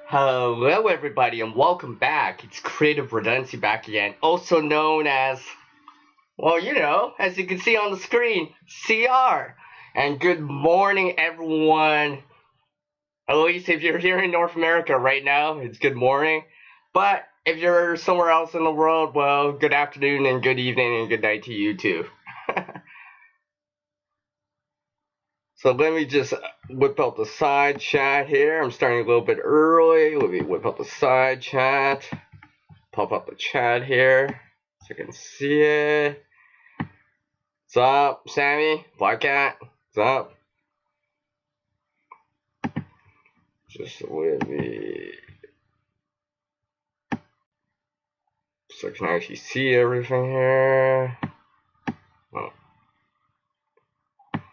Hello everybody and welcome back. It's Creative Redundancy back again, also known as, as you can see on the screen, CR. And good morning everyone. At least if you're here in North America right now, it's good morning. But if you're somewhere else in the world, well, good afternoon and good evening and good night to you too. So let me just whip out the side chat here. I'm starting a little bit early. Let me whip out the side chat. Pop up the chat here so you can see it. What's up, Sammy? Black Cat? What's up? Just let me... so I can actually see everything here. Oh.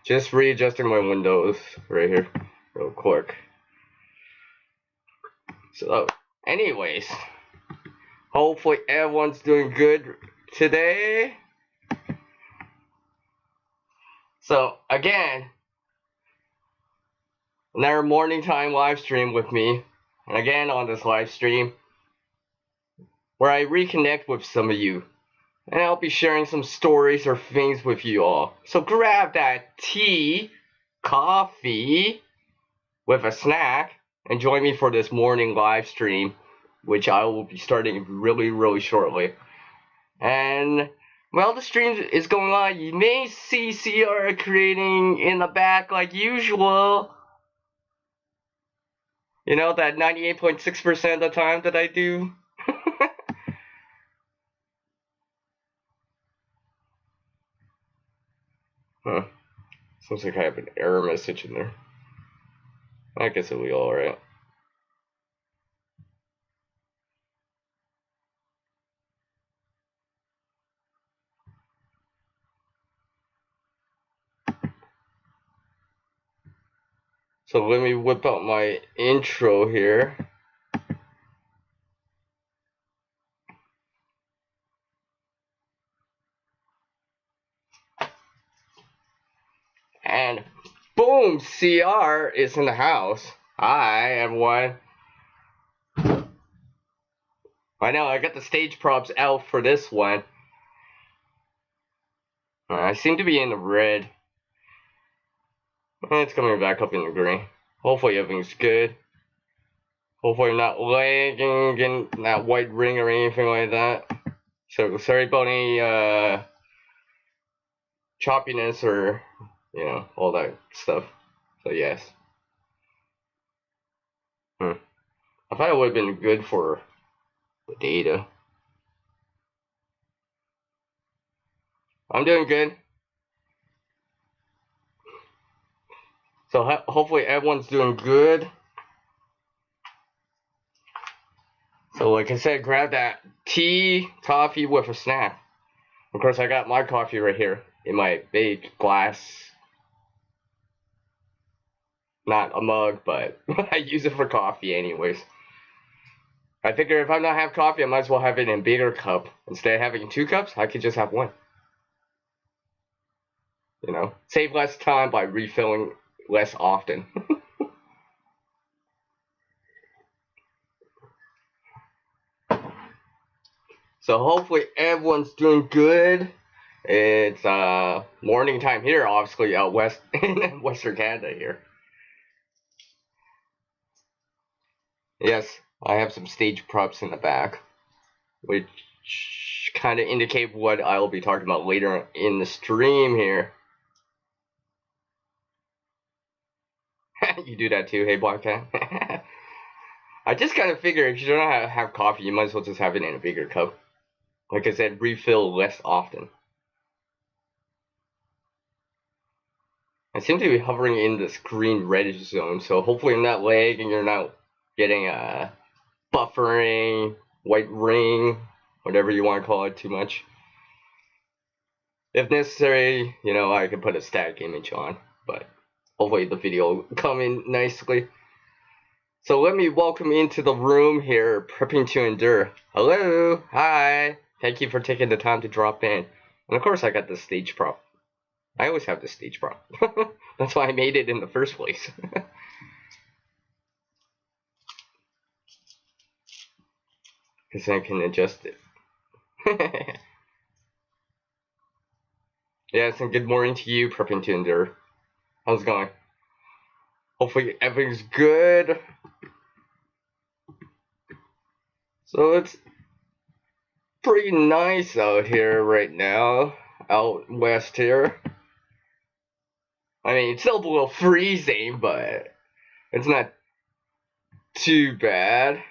Just readjusting my windows right here real quick. So, anyways, hopefully everyone's doing good today. So, again, another morning time live stream with me. And again, on this live stream, where I reconnect with some of you. And I'll be sharing some stories or things with you all. So grab that tea, coffee, with a snack, and join me for this morning live stream, which I will be starting really shortly. And while the stream is going on, you may see CR creating in the back like usual. You know, that 98.6% of the time that I do. Huh. Sounds like I have an error message in there. I guess it'll be alright. So let me whip out my intro here. And boom, CR is in the house. Hi, everyone. I know, I got the stage props out for this one. I seem to be in the red. It's coming back up in the green. Hopefully everything's good. Hopefully I'm not lagging, getting that white ring or anything like that. So sorry about any choppiness or, all that stuff. So yes. I thought it would have been good for the data. I'm doing good. So hopefully everyone's doing good. So like I said, grab that tea, coffee with a snack. Of course, I got my coffee right here in my big glass. Not a mug, but I use it for coffee anyways. I figure if I'm not having coffee, I might as well have it in a bigger cup. Instead of having 2 cups, I could just have 1. Save less time by refilling less often. So hopefully everyone's doing good. It's morning time here, obviously out west in Western Canada here. Yes, I have some stage props in the back, which kind of indicate what I'll be talking about later in the stream here. You do that too, hey Black Cat? I just kind of figure if you don't have coffee, you might as well just have it in a bigger cup. Like I said, refill less often. I seem to be hovering in this green reddish zone, so hopefully I'm not lagging, you're not getting a buffering, white ring, whatever you want to call it too much. If necessary, I can put a static image on, but hopefully the video will come in nicely. So let me welcome into the room here, prepping to endure. Hello, hi, thank you for taking the time to drop in. And of course I got the stage prop. I always have the stage prop. That's why I made it in the first place. because I can adjust it. Yes, and good morning to you, prepping to endure. How's it going? Hopefully everything's good. So it's pretty nice out here right now, out west here. I mean, it's still below freezing, but it's not too bad.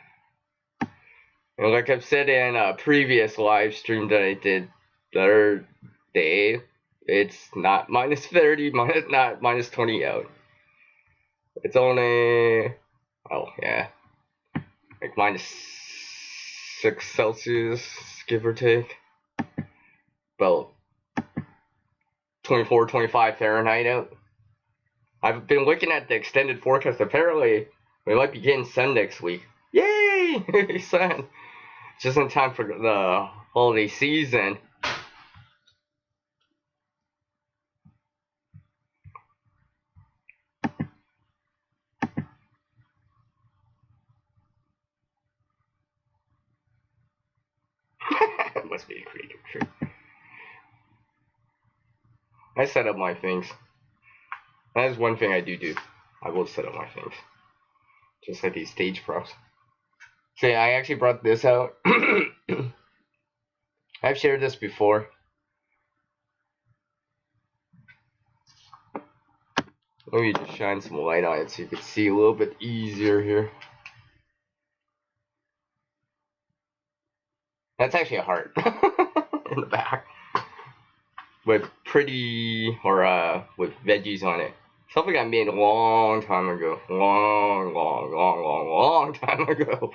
And like I've said in a previous live stream that I did the other day, it's not minus 30, not minus 20 out. It's only, oh yeah, like minus 6 Celsius, give or take. About 24, 25 Fahrenheit out. I've been looking at the extended forecast. Apparently, we might be getting sun next week. Yay! Sun! Just in time for the holiday season. Must be a creative trick. I set up my things. That is one thing I do. I will set up my things. Just like these stage props. See, I actually brought this out. I've shared this before. Let me just shine some light on it so you can see a little bit easier here. That's actually a heart in the back. With pretty, or with veggies on it. Something I made a long time ago. Long time ago.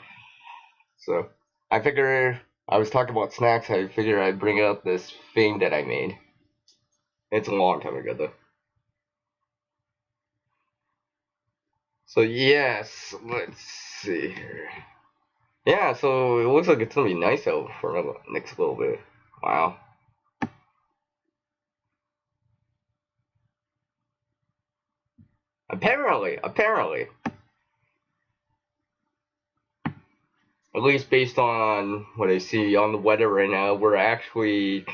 So, I figured, I was talking about snacks, I figured I'd bring up this thing that I made. It's a long time ago though. So yes, let's see here. Yeah, so it looks like it's gonna be nice out for the next little bit. Wow. Apparently, at least based on what I see on the weather right now, we're actually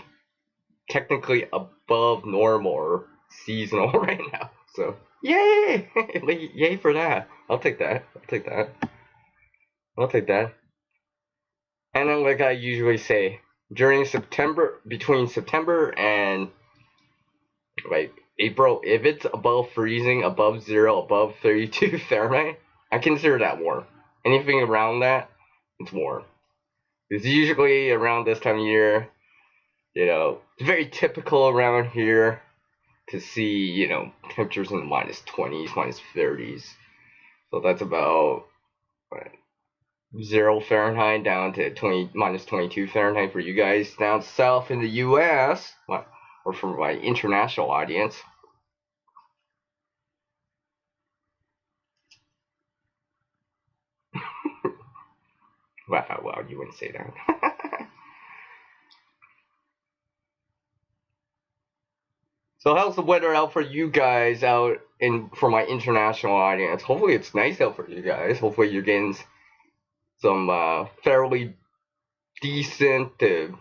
technically above normal or seasonal right now. So, yay! Yay for that. I'll take that. And then, like I usually say, during September, between September and like April, if it's above freezing, above zero, above 32 Fahrenheit, I consider that warm. Anything around that, it's warm. It's usually around this time of year, it's very typical around here to see, temperatures in the minus 20s, minus 30s. So that's about what, 0 Fahrenheit down to minus 22 Fahrenheit for you guys down south in the US, or for my international audience. Wow, you wouldn't say that. So how's the weather out for you guys out for my international audience? Hopefully it's nice out for you guys. Hopefully you're getting some fairly decent to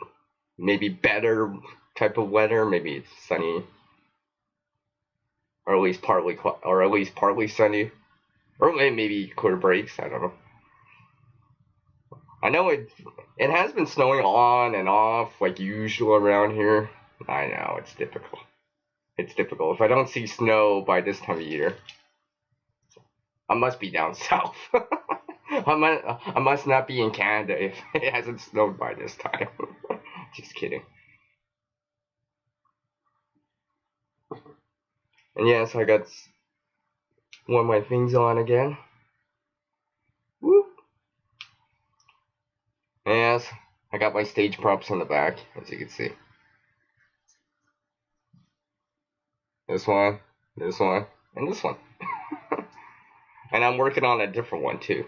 maybe better type of weather. Maybe it's sunny, or at least partly sunny, or maybe clear breaks. I don't know. I know it has been snowing on and off like usual around here. I know it's difficult. It's difficult. If I don't see snow by this time of year, I must be down south. I must not be in Canada if it hasn't snowed by this time. Just kidding. And yes, I got one of my things on again. Woo! Yes, I got my stage props in the back, as you can see. This one, and this one. And I'm working on a different one too.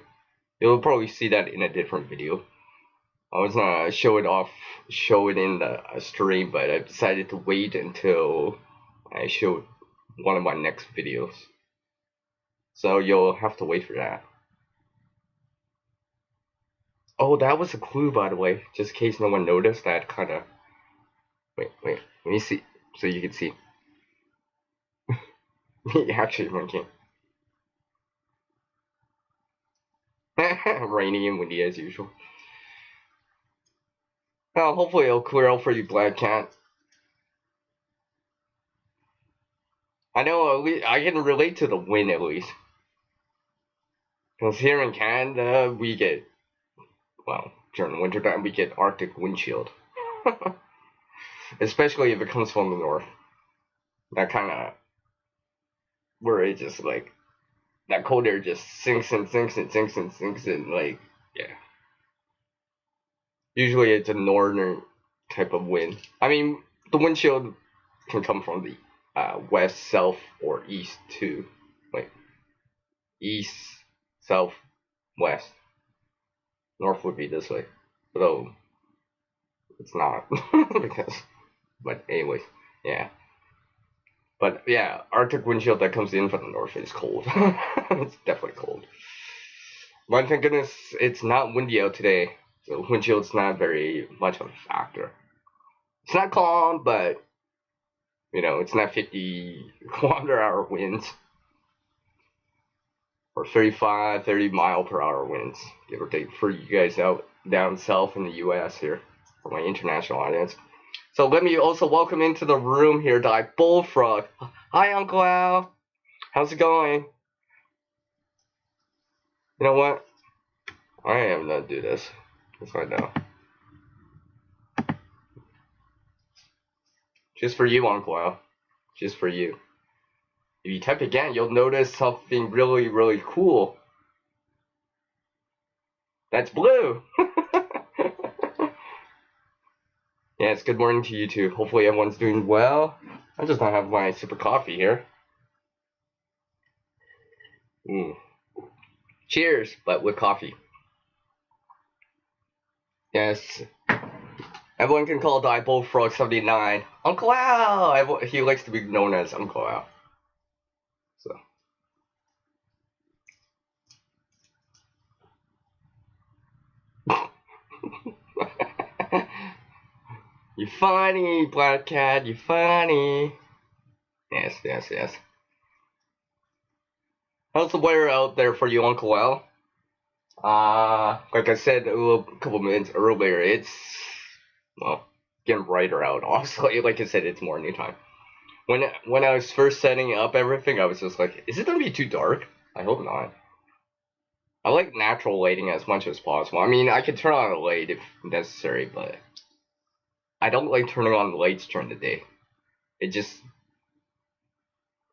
You'll probably see that in a different video. I was gonna show it in the stream, but I decided to wait until I showed one of my next videos. So you'll have to wait for that. Oh, that was a clue, by the way, just in case no one noticed. That kind of. Wait, let me see, so you can see. Actually, winking. Rainy and windy as usual. Oh, hopefully it'll clear out for you, Black Cat. I know at least I can relate to the wind at least. Because here in Canada, we get, well, during winter time, we get Arctic wind chill. Especially if it comes from the north. That kind of, where it just like, that cold air just sinks and sinks and sinks and sinks and like, yeah. Usually it's a northern type of wind. I mean, the wind chill can come from the west, south, or east too. Like, east, south, west. North would be this way. Although, it's not. because, but anyways, yeah. But yeah, Arctic wind chill that comes in from the north is cold. It's definitely cold. But thank goodness it's not windy out today. So wind chill's not very much of a factor. It's not calm, but it's not 50 km/h winds or 35, 30 mile per hour winds, give or take, for you guys out down south in the U.S. here, for my international audience. So let me also welcome into the room here, Bullfrog. Hi, Uncle Al. How's it going? You know what? I am gonna do this. Just right now. Just for you, Uncle Al. Just for you. If you type again, you'll notice something really, really cool. That's blue. Yes, good morning to you too. Hopefully everyone's doing well. I just don't have my super coffee here. Cheers, but with coffee. Yes. Everyone can call Bullfrog79 Uncle Al. He likes to be known as Uncle Al. So. You funny, Black Cat. You funny. Yes. How's the weather out there for you, Uncle Al? Like I said a couple minutes earlier, it's, well, getting brighter out. Also, like I said, it's morning time. When I was first setting up everything, I was just like, is it gonna be too dark? I hope not. I like natural lighting as much as possible. I mean, I can turn on a light if necessary, but I don't like turning on the lights during the day. It just,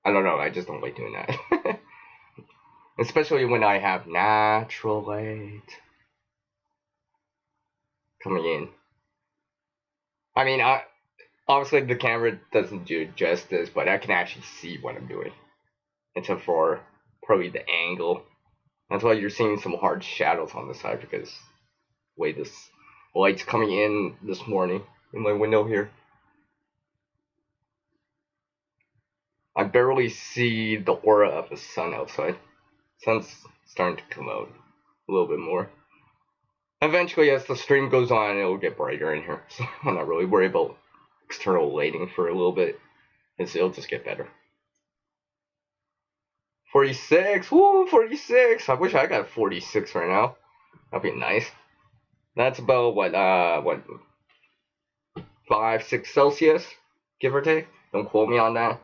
I don't know, I just don't like doing that. Especially when I have natural light coming in. I mean, obviously the camera doesn't do justice, but I can actually see what I'm doing. Except for probably the angle. That's why you're seeing some hard shadows on the side, because the way this light's coming in this morning in my window here. I barely see the aura of the sun outside. Sun's starting to come out a little bit more. Eventually, as the stream goes on, it'll get brighter in here. So I'm not really worried about external lighting for a little bit. It'll just get better. 46! Woo! 46! I wish I got 46 right now. That'd be nice. That's about, what, 5, 6 Celsius, give or take. Don't quote me on that.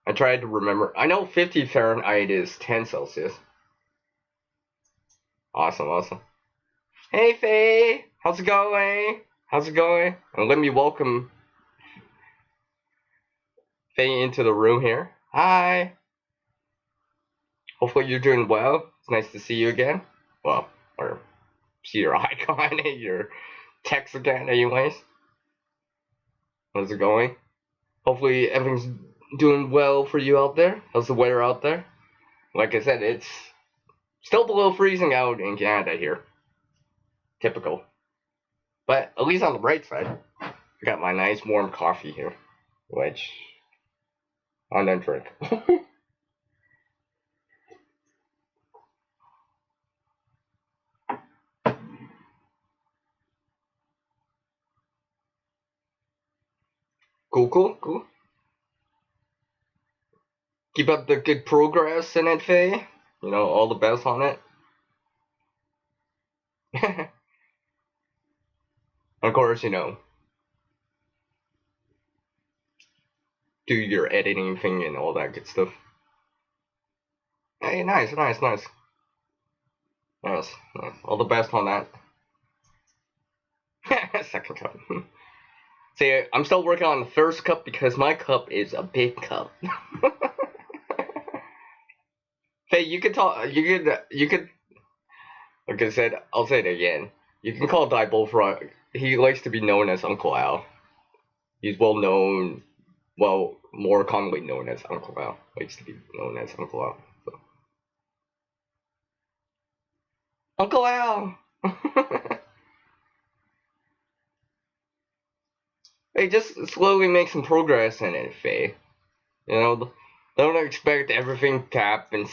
I tried to remember. I know 50 Fahrenheit is 10 Celsius. Awesome. Hey, Faye! How's it going? And let me welcome Faye into the room here. Hi! Hopefully you're doing well. It's nice to see you again. Well, or see your icon and your text again anyways. How's it going? Hopefully everything's doing well for you out there. How's the weather out there? Like I said, it's still below freezing out in Canada here. Typical. But at least on the bright side, I got my nice warm coffee here, which I don't drink. Cool, cool, cool. Keep up the good progress in it, Faye. You know, all the best on it. Of course, you know, do your editing thing and all that good stuff. Hey, nice, nice, nice. Nice, nice. All the best on that. Second cup. See, I'm still working on the first cup because my cup is a big cup. Hey, you could talk. You could. Like I said, I'll say it again. You can call Dai Bullfrog. He likes to be known as Uncle Al. He's well known, well, more commonly known as Uncle Al. Likes to be known as Uncle Al. So. Uncle Al. Hey, just slowly make some progress in it, Faye. You know, don't expect everything to happen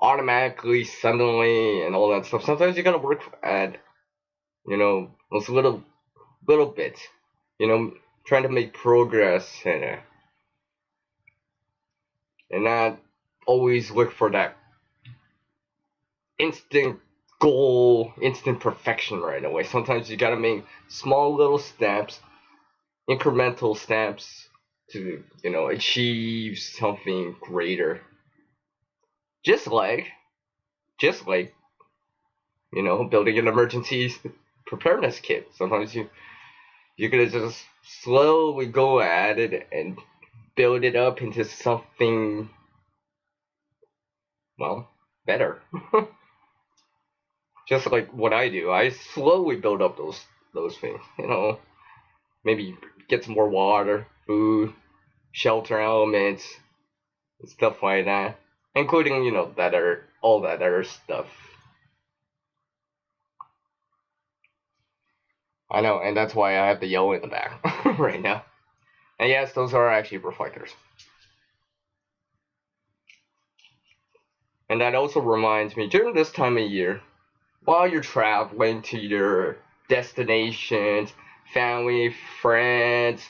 automatically, suddenly, and all that stuff. Sometimes you gotta work at, you know, those little bits. You know, trying to make progress and not always look for that instant goal, instant perfection right away. Sometimes you gotta make small little steps, incremental steps to, you know, achieve something greater. Just like, just like, you know, building an emergency preparedness kit. Sometimes you're gonna just slowly go at it and build it up into something, well, better. Just like what I do, I slowly build up those things. You know, maybe get some more water, food, shelter elements, stuff like that, including, you know, all that other stuff. I know, and that's why I have the yellow in the back right now. And yes, those are actually reflectors. And that also reminds me, during this time of year, while you're traveling to your destinations, family, friends,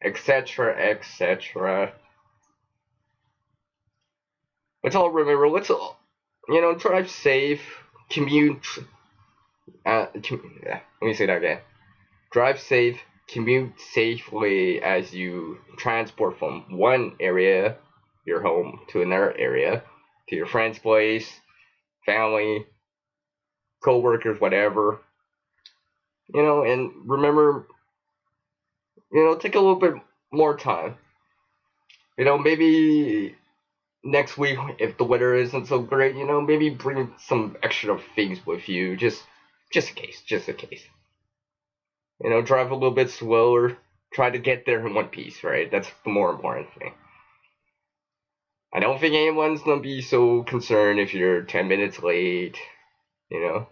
etc., etc., let's all remember, let's all, you know, drive safe, commute, yeah, let me say that again. Drive safe, commute safely as you transport from one area, your home, to another area, to your friend's place, family, co-workers, whatever. You know, and remember, you know, take a little bit more time. You know, maybe next week, if the weather isn't so great, you know, maybe bring some extra things with you, just in case, just in case. You know, drive a little bit slower. Try to get there in one piece, right? That's the more important thing. I don't think anyone's gonna be so concerned if you're 10 minutes late, you know,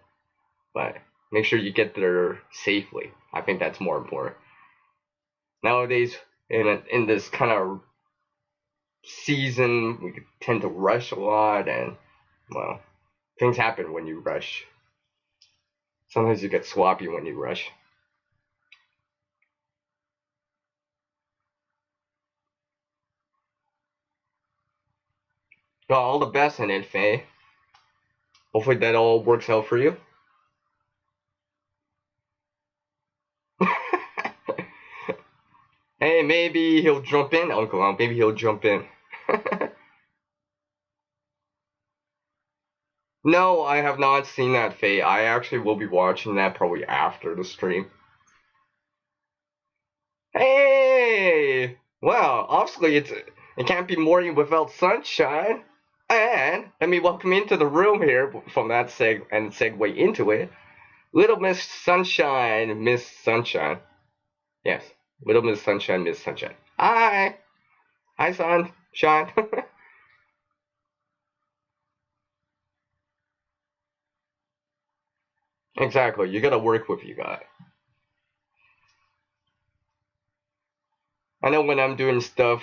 but make sure you get there safely. I think that's more important. Nowadays, in this kind of season, we tend to rush a lot, and, well, things happen when you rush. Sometimes you get sloppy when you rush. Well, all the best in it, Faye. Hopefully that all works out for you. Hey, maybe he'll jump in, Uncle Al. Maybe he'll jump in. No, I have not seen that, Faye. I actually will be watching that probably after the stream. Hey! Well, obviously it can't be morning without sunshine. And let me welcome into the room here from that segue into it. Little Miss Sunshine, Miss Sunshine. Yes, Little Miss Sunshine, Miss Sunshine. Hi! Hi, Sunshine. Exactly, you gotta work with you guys. I know when I'm doing stuff,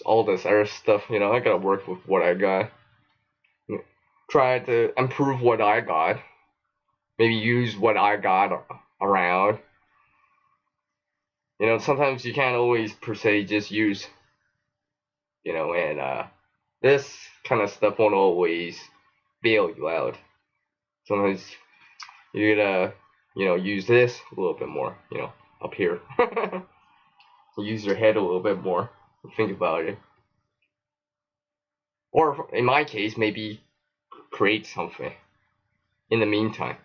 all this other stuff, you know, I gotta work with what I got. Try to improve what I got. Maybe use what I got around. You know, sometimes you can't always per se just use, you know, and this kind of stuff won't always bail you out. Sometimes you gotta, you know, use this a little bit more, you know, up here. Use your head a little bit more. Think about it. Or in my case, maybe create something in the meantime.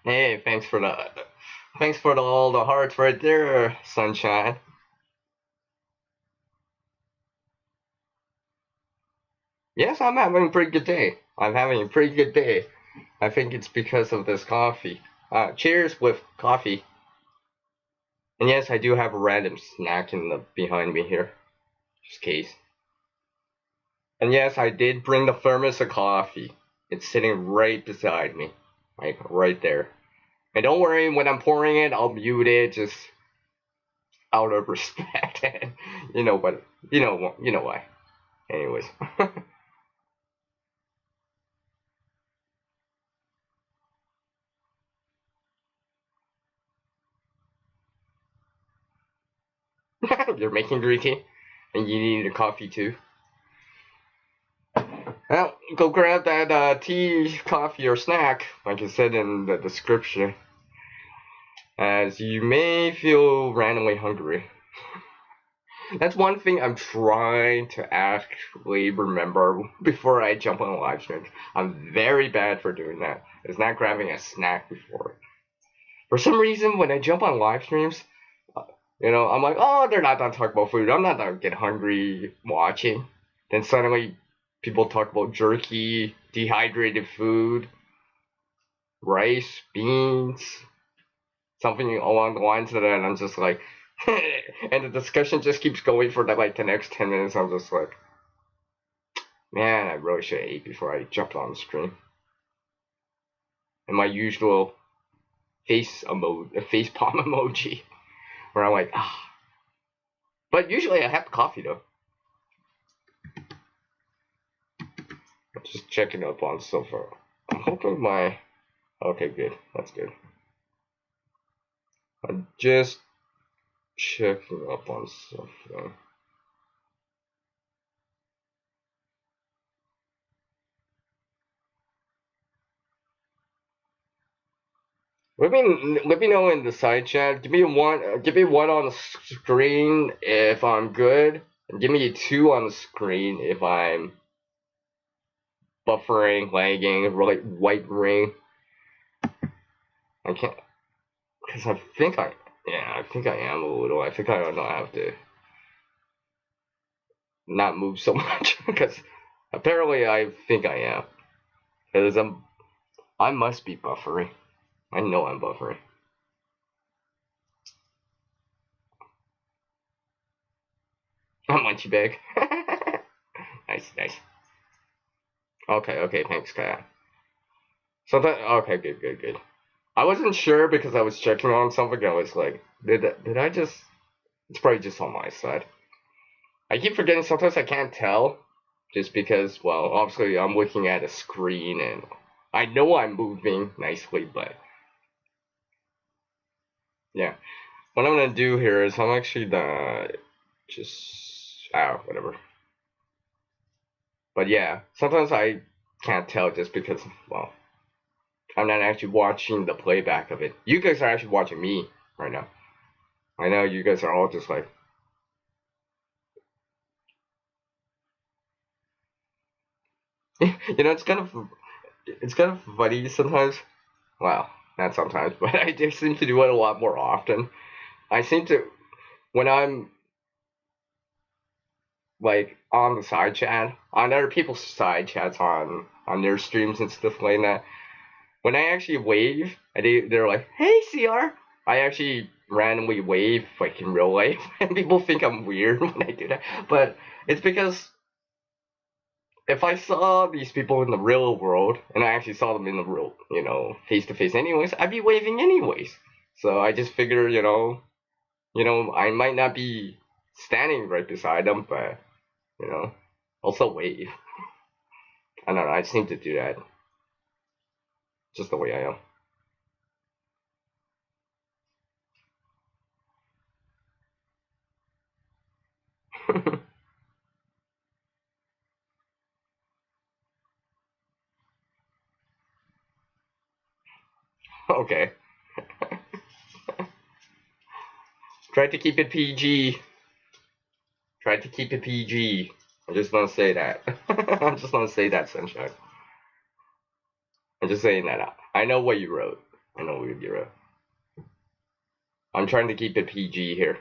Hey, thanks for all the hearts right there, sunshine. Yes, I'm having a pretty good day. I'm having a pretty good day. I think it's because of this coffee. Cheers with coffee. And yes, I do have a random snack in the behind me here, just in case. And yes, I did bring the thermos of coffee. It's sitting right beside me, like right there. And don't worry, when I'm pouring it, I'll mute it just out of respect. You know what? You know why. Anyways, you're making green tea, and you need a coffee too. Well, go grab that tea, coffee, or snack, like I said in the description, as you may feel randomly hungry. That's one thing I'm trying to actually remember before I jump on a live stream. I'm very bad for doing that. It's not grabbing a snack before. For some reason, when I jump on live streams, you know, I'm like, oh, they're not done talking about food. I'm not done getting hungry watching. Then suddenly, people talk about jerky, dehydrated food, rice, beans, something along the lines of that. And I'm just like, and the discussion just keeps going for like the next 10 minutes. I'm just like, man, I really should have ate before I jumped on the stream. And my usual face palm emoji, where I'm like, ah. But usually I have coffee though. Just checking up on so far. I'm hoping my. Okay, good. That's good. I'm just checking up on something. Let me know in the side chat. Give me one on the screen if I'm good, and give me two on the screen if I'm buffering, lagging, really white ring. I can't, because I think I am a little. I think I don't have to not move so much because apparently I think I am. Because I must be buffering. I know I'm buffering. I'm munchy bag. Nice, nice. Okay, okay, thanks, Kat. So that okay, good, good, good. I wasn't sure because I was checking on something. I was like, did I just? It's probably just on my side. I keep forgetting. Sometimes I can't tell, just because. Well, obviously I'm looking at a screen and I know I'm moving nicely, but yeah. What I'm gonna do here is I'm actually just whatever. But yeah, sometimes I can't tell just because well I'm not actually watching the playback of it. You guys are actually watching me right now. I know you guys are all just like, you know, it's kind of funny sometimes. Well, not sometimes, but I do seem to do it a lot more often. I seem to when I'm like on the side chat, on other people's side chats on their streams and stuff like that. When I actually wave, and they're like, "Hey, CR," I actually randomly wave like in real life, and people think I'm weird when I do that. But it's because if I saw these people in the real world, and I actually saw them in the real, you know, face to face, anyways, I'd be waving anyways. So I just figure, I might not be standing right beside them, but you know. Also wave. I don't know, I seem to do that. Just the way I am. Okay. Try to keep it PG. Try to keep it PG. I'm just gonna say that. I'm just gonna say that, Sunshine. I'm just saying that out. I know what you wrote. I know what you wrote. I'm trying to keep it PG here.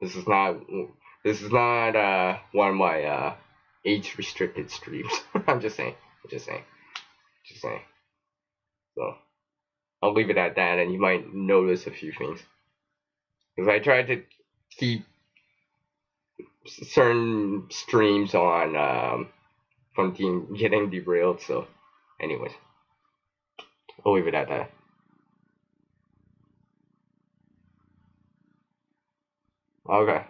This is not. This is not one of my age restricted streams. I'm just saying. I'm just saying. Just saying. So I'll leave it at that, and you might notice a few things because I tried to keep certain streams on from getting derailed. So, anyways, I'll leave it at that. Okay,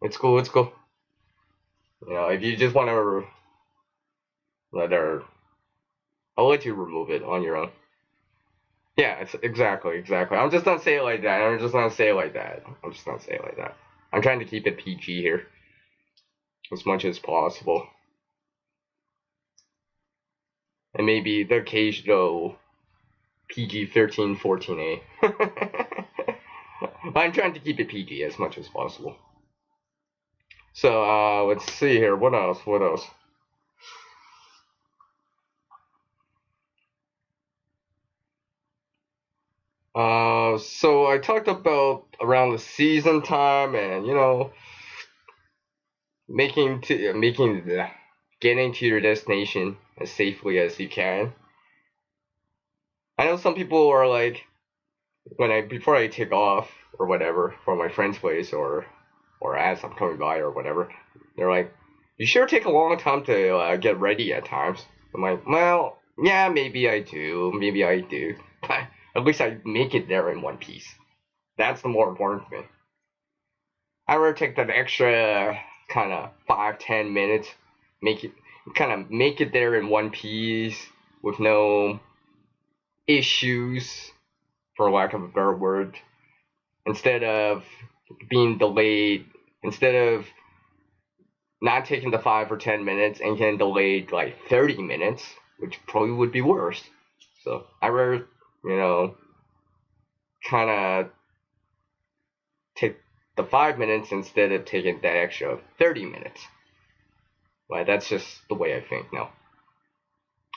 it's cool. It's cool. You know, if you just want to let her, I'll let you remove it on your own. Yeah, it's exactly. I'm just not say it like that. I'm just not say it like that. I'm just not say it like that. I'm trying to keep it PG here as much as possible, and maybe the occasional PG-13, 14A. I'm trying to keep it PG as much as possible. So let's see here. What else? What else? So I talked about around the season time, and you know, getting to your destination as safely as you can. I know some people are like, before I take off or whatever from my friend's place or as I'm coming by or whatever, they're like, you sure take a long time to get ready at times. I'm like, well, yeah, maybe I do, but at least I make it there in one piece. That's the more important thing. I rather take that extra kind of 5-10 minutes, make it there in one piece with no issues, for lack of a better word, instead of being delayed, instead of not taking the 5 or 10 minutes and getting delayed like 30 minutes, which probably would be worse. So I rather, you know, kind of take the 5 minutes instead of taking that extra 30 minutes. Like, that's just the way I think now.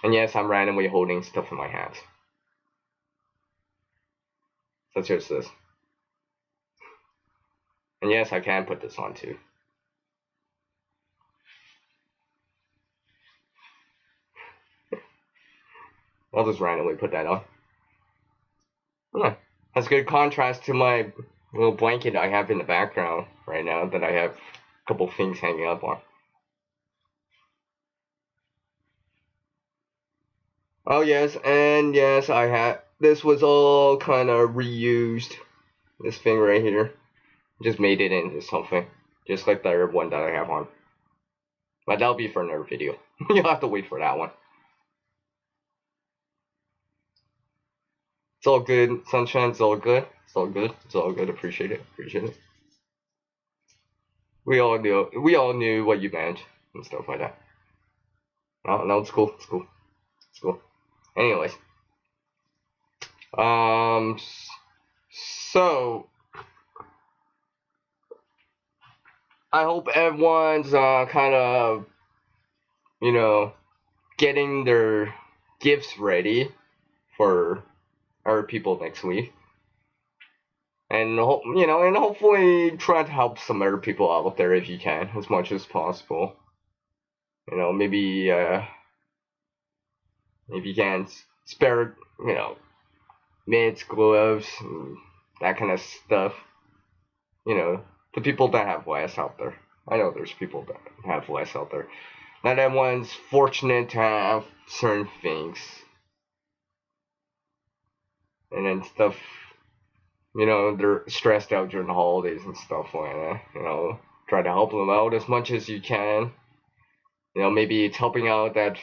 And yes, I'm randomly holding stuff in my hands. Such as this. And yes, I can put this on too. I'll just randomly put that on. Yeah. That's good contrast to my little blanket I have in the background right now that I have a couple things hanging up on. Oh yes, and yes, I had this was all kind of reused. This thing right here, just made it into something, just like the other one that I have on. But that'll be for another video. You'll have to wait for that one. It's all good, sunshine. It's all good. It's all good. It's all good. Appreciate it. Appreciate it. We all knew. We all knew what you meant and stuff like that. No, no, it's cool. It's cool. It's cool. Anyways, um, so I hope everyone's kind of, you know, getting their gifts ready for our people next week, and you know, and hopefully try to help some other people out there if you can, as much as possible. You know, maybe if you can spare, you know, mitts, gloves, and that kind of stuff. You know, the people that have less out there. I know there's people that have less out there. Not everyone's fortunate to have certain things. And then stuff, you know, they're stressed out during the holidays and stuff like that. You know, try to help them out as much as you can. You know, maybe it's helping out that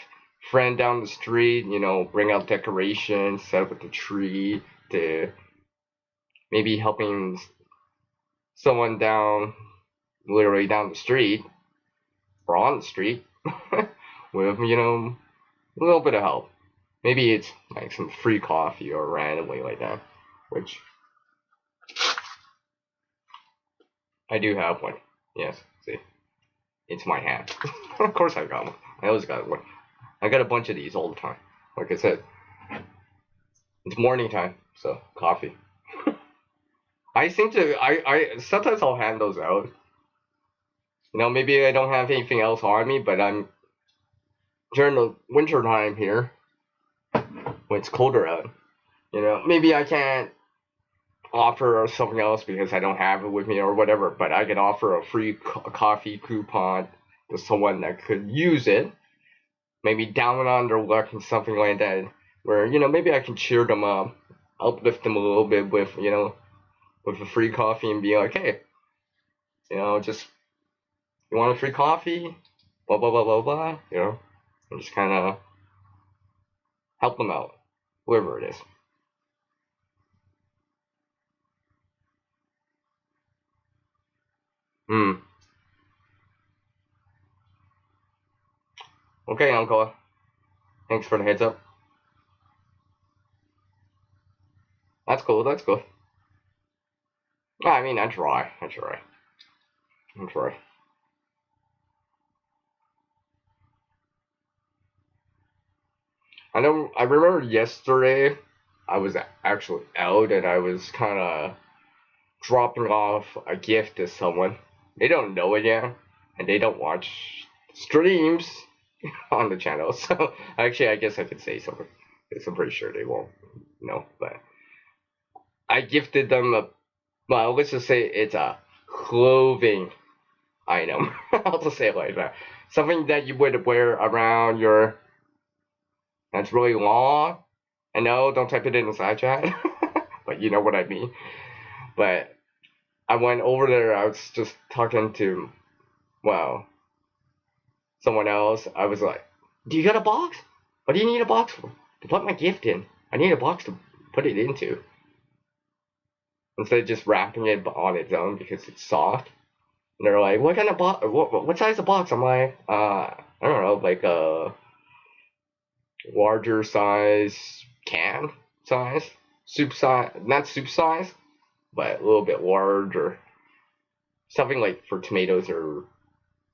friend down the street, you know, bring out decorations, set up with the tree, to maybe helping someone down, literally down the street, or on the street, with, you know, a little bit of help. Maybe it's like some free coffee or randomly like that, which I do have one. Yes, see, it's my hand. Of course I got one. I always got one. I got a bunch of these all the time. Like I said, it's morning time, so coffee. I seem to, I sometimes I'll hand those out. You know, maybe I don't have anything else on me, but I'm during the winter time here when it's colder out. You know, maybe I can't offer something else because I don't have it with me or whatever, but I can offer a free coffee coupon to someone that could use it. Maybe down on their luck and something like that, where, you know, maybe I can cheer them up, uplift them a little bit with, you know, with a free coffee and be like, hey, you know, just, you want a free coffee? Blah, blah, blah, blah, blah, you know, and just kind of help them out, whoever it is. Hmm. Okay, Uncle. Thanks for the heads up. That's cool, that's cool. I mean, I try. I try. I try. I know, I remember yesterday, I was actually out and I was kind of dropping off a gift to someone. They don't know it yet, and they don't watch streams on the channel. So actually, I guess I could say something, because I'm pretty sure they won't know. But I gifted them a, well, let's just say it's a clothing item. I'll just say it like that. Something that you would wear around your, that's really long. I know, don't type it in the side chat, but you know what I mean. But I went over there. I was just talking to, well, someone else. I was like, "Do you got a box? What do you need a box for? To put my gift in? I need a box to put it into." Instead of just wrapping it on its own because it's soft. And they're like, "What kind of box? What size of box?" I'm like, I don't know, like a larger size can size, soup size, not soup size, but a little bit larger, something like for tomatoes or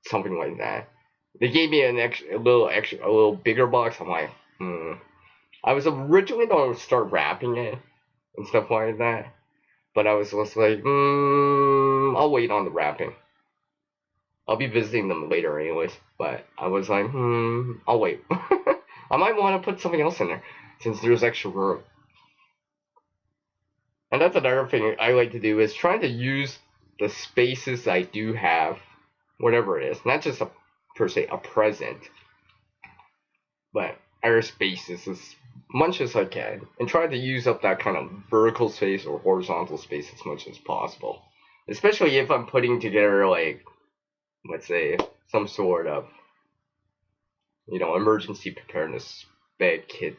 something like that. They gave me a little bigger box. I'm like, I was originally going to start wrapping it and stuff like that, but I was just like, I'll wait on the wrapping. I'll be visiting them later anyways, but I was like, I'll wait. I might want to put something else in there since there's extra room. And that's another thing I like to do is trying to use the spaces I do have, whatever it is, not just per se a present, but other spaces as much as I can, and try to use up that kind of vertical space or horizontal space as much as possible. Especially if I'm putting together, like, let's say, some sort of, you know, emergency preparedness bed kit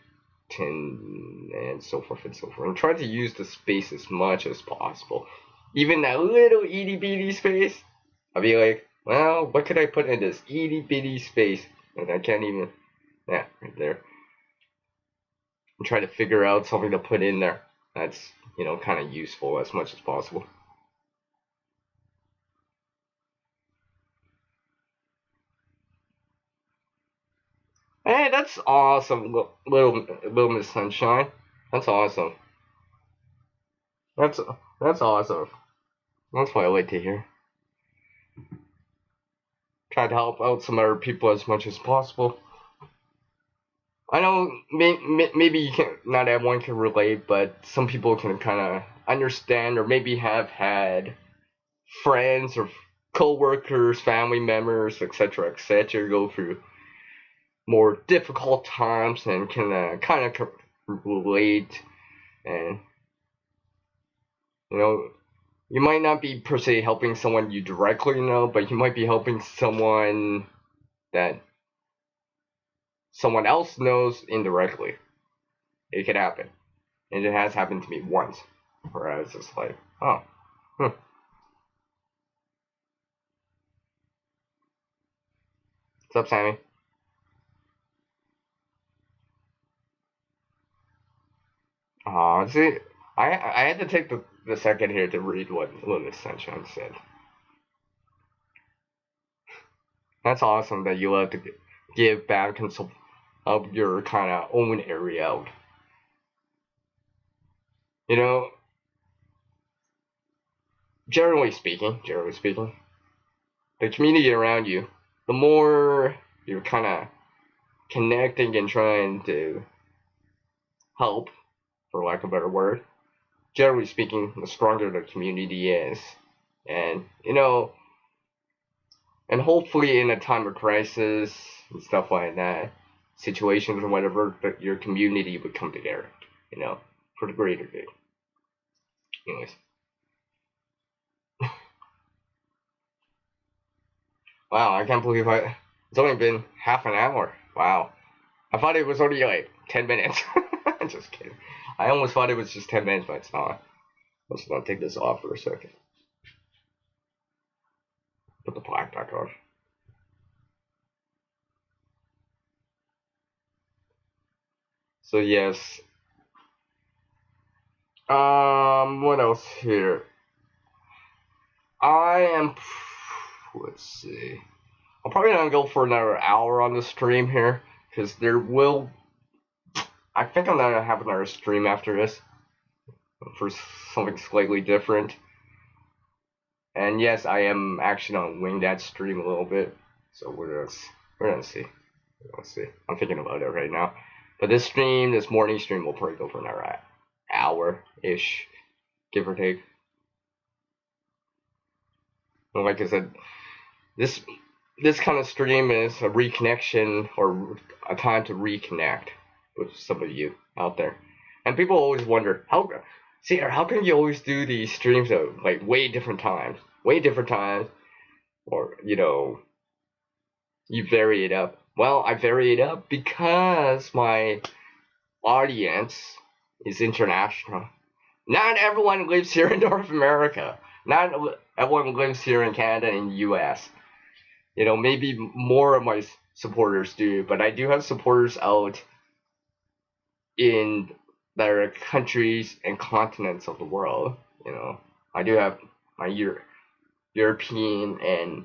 and so forth and so forth. And try to use the space as much as possible. Even that little itty bitty space, I'll be like, well, what could I put in this itty bitty space? And I can't even, yeah, right there. And try to figure out something to put in there that's, you know, kind of useful as much as possible. Hey, that's awesome, little Miss Sunshine. That's awesome. That's that's awesome. That's what I like to hear. Try to help out some other people as much as possible. I know maybe you can, not everyone can relate, but some people can kind of understand or maybe have had friends or co-workers, family members, etc., go through more difficult times and can kind of relate and, you know, you might not be per se helping someone you directly know, but you might be helping someone that someone else knows indirectly. It could happen. And it has happened to me once, where I was just like, oh, hmm. What's up, Sammy? See, I had to take the second here to read what Luminous Sunshine said. That's awesome that you love to give back and help your kind of own area out. You know, generally speaking, the community around you, the more you're kind of connecting and trying to help, for lack of a better word, generally speaking, the stronger the community is. And, and hopefully in a time of crisis and stuff like that, situations or whatever, that your community would come together, for the greater good. Anyways. Wow, I can't believe it's only been half an hour. Wow. I thought it was only like 10 minutes. Just kidding. I almost thought it was just 10 minutes, but it's not. Let's not take this off for a second. Put the plaque back on. So yes. What else here? Let's see. I'm probably gonna go for another hour on the stream here, because I think I'm gonna have another stream after this, for something slightly different. And yes, I am actually gonna wing that stream a little bit, so we're gonna see. I'm thinking about it right now. But this morning stream, will probably go for another hour-ish, give or take. And like I said, this kind of stream is a reconnection, or a time to reconnect with some of you out there. And people always wonder, how come you always do these streams at like way different times, or you vary it up. Well, I vary it up because my audience is international. Not everyone lives here in North America. Not everyone lives here in Canada and US. Maybe more of my supporters do, but I do have supporters out in their countries and continents of the world. I do have my European and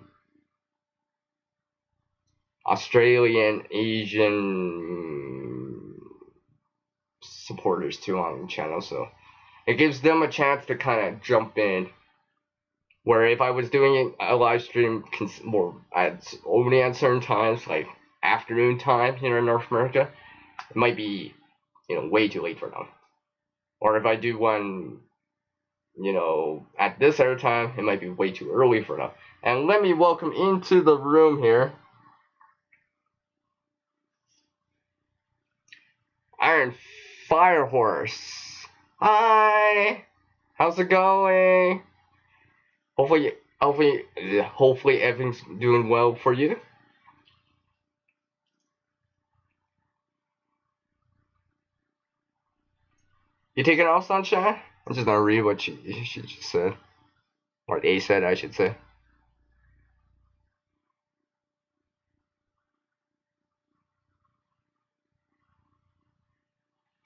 Australian, Asian supporters too on the channel, so it gives them a chance to kind of jump in. Where if I was doing a live stream only at certain times, like afternoon time here in North America, it might be way too late for them. Or if I do one at this other time, it might be way too early for them. And let me welcome into the room here Iron Firehorse. Hi, how's it going? Hopefully everything's doing well for you. You taking off, Sunshine? I'm just gonna read what she just said, or they said, I should say.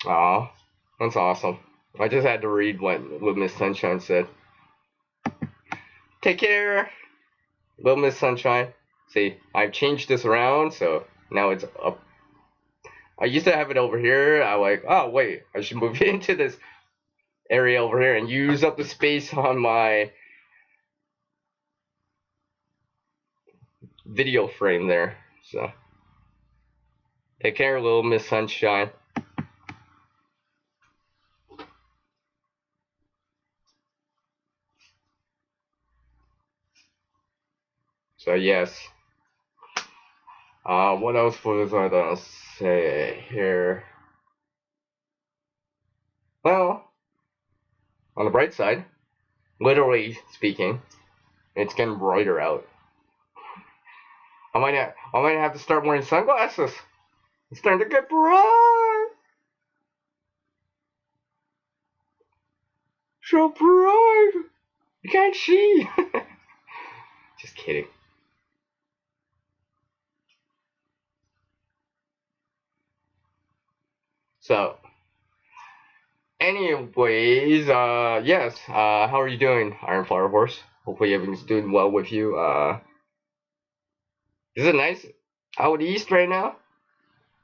Aw, that's awesome. I just had to read what Miss Sunshine said. Take care, little Miss Sunshine. See, I've changed this around, so now it's up. I used to have it over here. I'm like, oh wait, I should move into this area over here and use up the space on my video frame there. So, take care, little Miss Sunshine. So yes. What else was I gonna say here? Well, on the bright side, Literally speaking, it's getting brighter out. I might have to start wearing sunglasses. It's starting to get bright. So bright. You can't see. Just kidding. So, anyways, yes. How are you doing, Iron Flower Horse? Hopefully everything's doing well with you. Is it nice out east right now?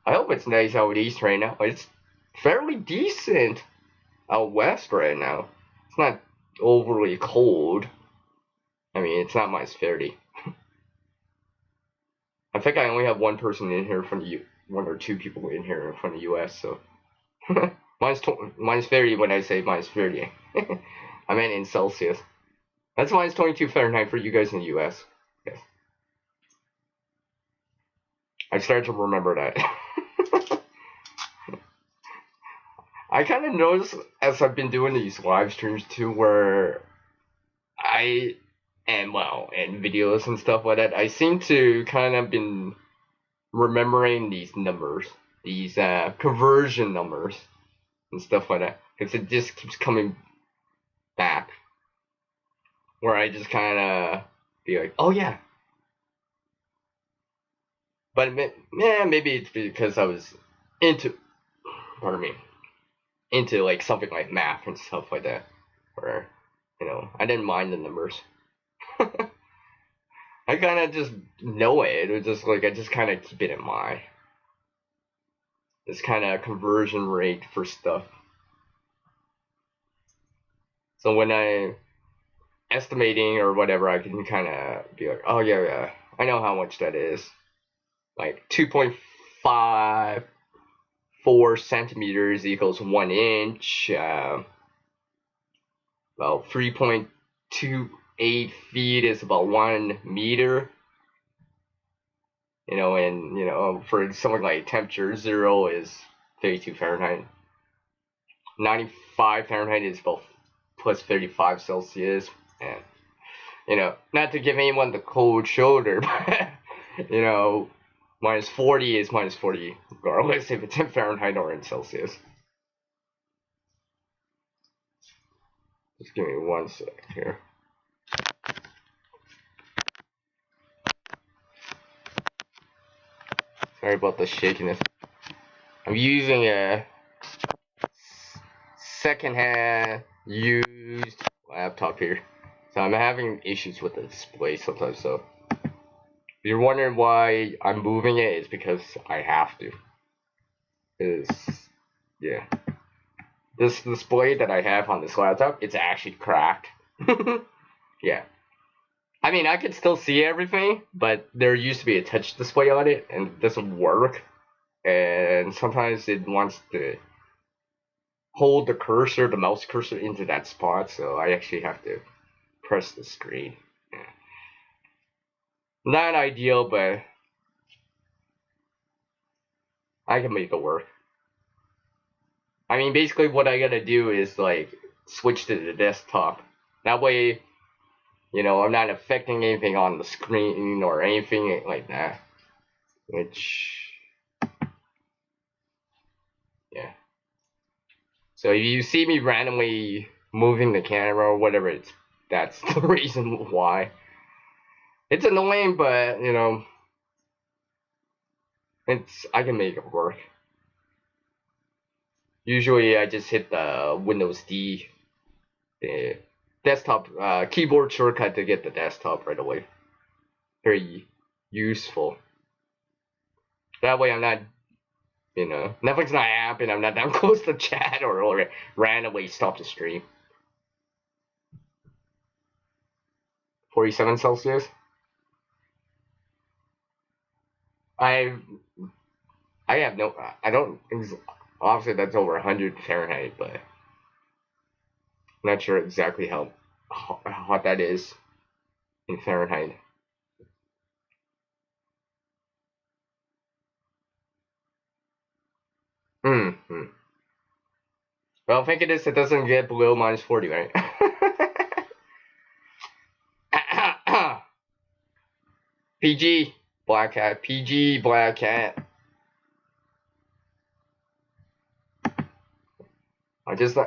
I hope it's nice out east right now. It's fairly decent out west right now. It's not overly cold. I mean, it's not minus 30. I think I only have one person in here from the one or two people in here from the U.S. So minus 30 when I say minus 30. I meant in Celsius. That's minus 22 Fahrenheit for you guys in the U.S. Yes. I started to remember that. I kind of noticed as I've been doing these live streams too, where I and videos and stuff like that, I seem to kind of been remembering these numbers, these conversion numbers and stuff like that, because it just keeps coming back. Where I just kind of be like, oh yeah, but yeah, maybe it's because I was into, pardon me, into like something like math and stuff like that, where I didn't mind the numbers. I kind of just know it. It was just like I just kind of keep it in mind. This kind of conversion rate for stuff. So when I estimating or whatever, I can kind of be like, oh yeah, yeah, I know how much that is. Like 2.54 centimeters equals 1 inch. About 3.28 feet is about 1 meter. And for something like temperature, 0 is 32 Fahrenheit. 95 Fahrenheit is about plus 35 Celsius. And, not to give anyone the cold shoulder, but, minus 40 is minus 40, regardless if it's in Fahrenheit or in Celsius. Just give me 1 sec here. Sorry about the shakiness. I'm using a second-hand used laptop here, so I'm having issues with the display sometimes. So if you're wondering why I'm moving it, it's because I have to. Yeah, this display that I have on this laptop, it's actually cracked. Yeah. I mean, I can still see everything, but there used to be a touch display on it, and it doesn't work. And sometimes it wants to hold the mouse cursor into that spot, so I actually have to press the screen. Yeah. Not ideal, but I can make it work. I mean, basically what I gotta do is like switch to the desktop. That way, I'm not affecting anything on the screen or anything like that. Which, yeah. So if you see me randomly moving the camera or whatever, that's the reason why. It's annoying, but I can make it work. Usually I just hit the Windows D, the desktop keyboard shortcut to get the desktop right away. Very useful. That way I'm not, nothing's not happening. I'm not that close to chat or randomly stop the stream. 47 Celsius. I I have no. I don't. Obviously, that's over 100 Fahrenheit, but I'm not sure exactly how hot that is in Fahrenheit. Well, thank goodness it doesn't get below minus 40, right? PG Black Cat. PG Black Cat. I just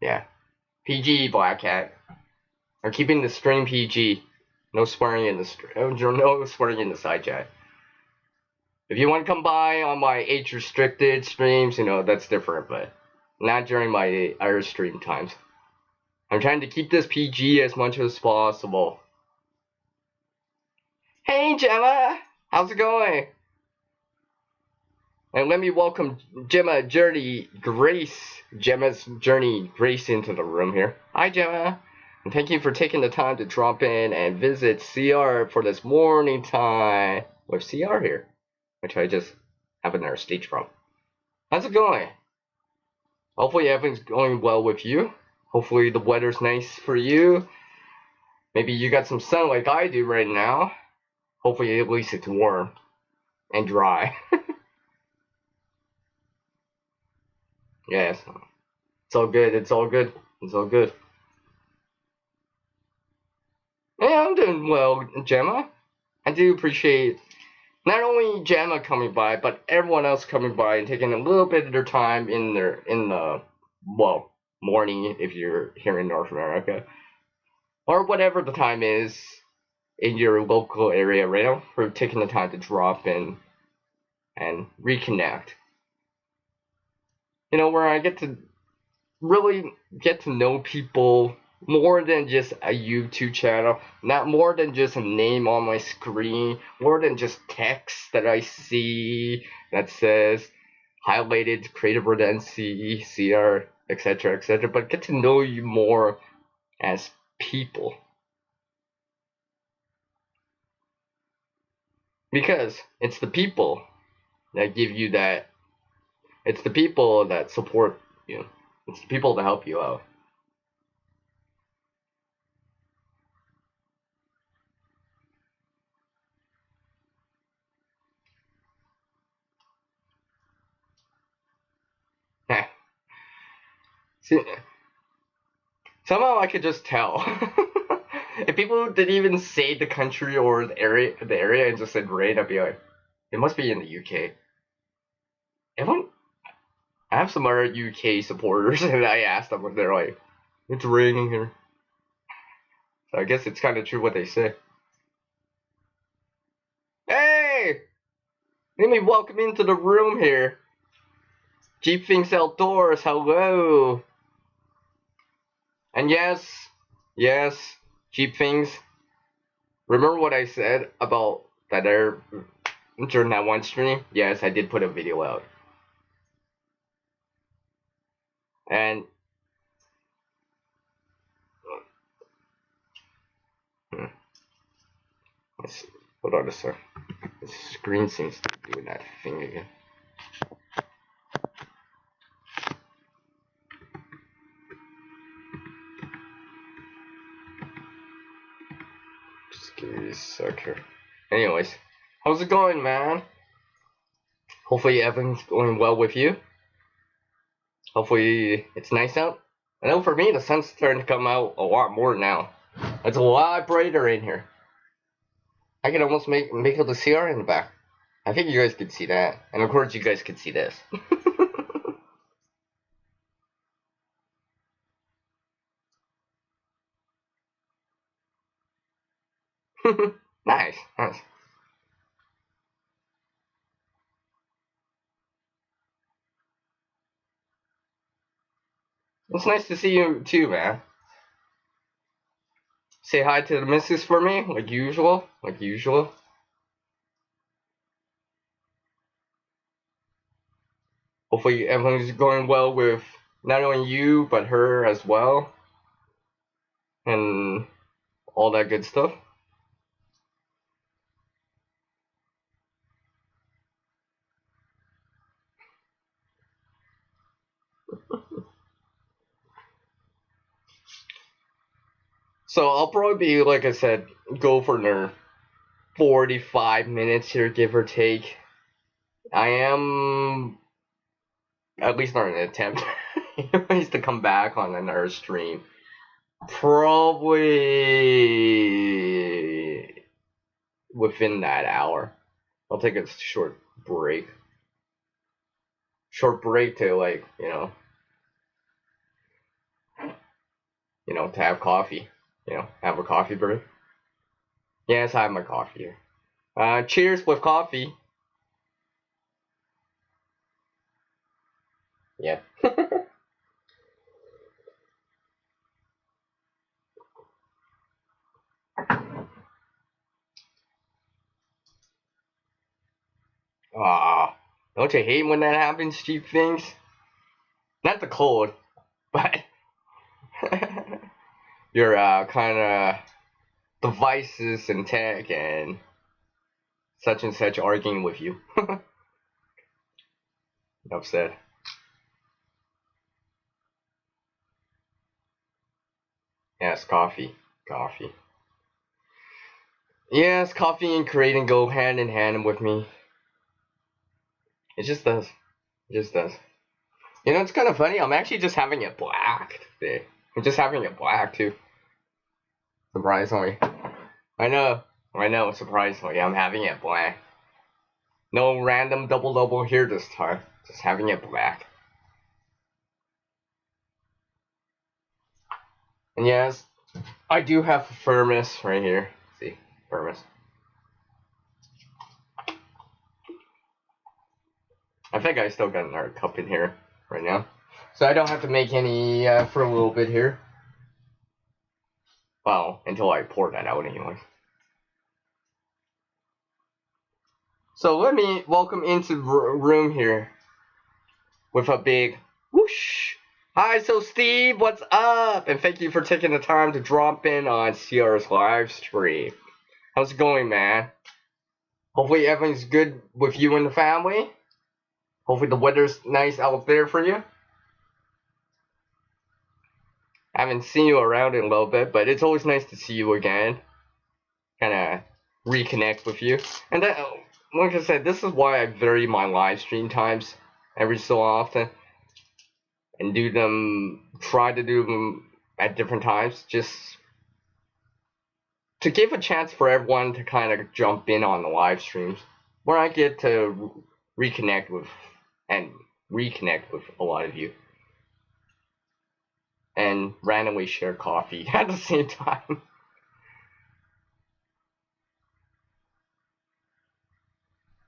yeah. PG Black Cat. I'm keeping the stream PG. No swearing in the no swearing in the side chat. If you want to come by on my age restricted streams, that's different, but not during my Irish stream times. I'm trying to keep this PG as much as possible. Hey Gemma, how's it going? And let me welcome Gemma's Journey Grace into the room here. Hi Gemma, and thank you for taking the time to drop in and visit CR for this morning time with CR here, which I just have another stage from. How's it going? Hopefully everything's going well with you. Hopefully the weather's nice for you. Maybe you got some sun like I do right now. Hopefully at least it's warm and dry. Yes. It's all good. It's all good. It's all good. Yeah, I'm doing well, Gemma. I do appreciate not only Gemma coming by, but everyone else coming by and taking a little bit of their time in the morning if you're here in North America, or whatever the time is in your local area right now, for taking the time to drop in and reconnect. Where I get to really get to know people more than just a YouTube channel, not more than just a name on my screen, more than just text that I see that says highlighted creative redundancy, CR, etc., but get to know you more as people. Because it's the people that give you that, it's the people that support you, it's the people that help you out. See, somehow I could just tell. If people didn't even say the country or the area and just said rain, I'd be like, it must be in the UK. Everyone, I have some other UK supporters, and I asked them, and they're like, it's raining here. So I guess it's kind of true what they say. Hey! Let me welcome into the room here. Jeep Things Outdoors, hello! And yes, Jeep Things. Remember what I said about that during that one stream? Yes, I did put a video out. And let's see. Hold on a sec. The screen seems to be doing that thing again. Just give me a sec here. Anyways, how's it going, man? Hopefully everything's going well with you. Hopefully it's nice out. I know for me the sun's starting to come out a lot more now. It's a lot brighter in here. I can almost make out the CR in the back. I think you guys could see that. And of course you guys could see this. Nice. It's nice to see you too, man. Say hi to the missus for me, like usual. Hopefully everything's going well with not only you, but her as well. And all that good stuff. So I'll probably be, like I said, go for another 45 minutes here, give or take. I am at least not an attempt anyways to come back on another stream. Probably within that hour. I'll take a short break. Short break to like, to have coffee. Have a coffee break. Yes, I have my coffee here. Cheers with coffee. Yeah. Ah, don't you hate when that happens, cheap things? Not the cold, but your kind of devices and tech and such arguing with you. Upset. Yes, coffee. Coffee. Yes, coffee and creating go hand in hand with me. It just does. It just does. It's kind of funny. I'm actually just having it black today. I'm just having it black too. Surprisingly. I know, surprisingly. I'm having it black. No random double here this time. Just having it black. And yes, I do have a thermos right here. See, thermos. I think I still got another cup in here right now. So I don't have to make any for a little bit here. Well, until I pour that out anyway. So let me welcome into the room here with a big whoosh. Hi, so Steve, what's up? And thank you for taking the time to drop in on CR's live stream. How's it going, man? Hopefully everything's good with you and the family. Hopefully the weather's nice out there for you. I haven't seen you around in a little bit, but it's always nice to see you again. Kind of reconnect with you. And that, like I said, this is why I vary my live stream times every so often. And try to do them at different times, just to give a chance for everyone to kind of jump in on the live streams, where I get to reconnect with a lot of you. And randomly share coffee at the same time.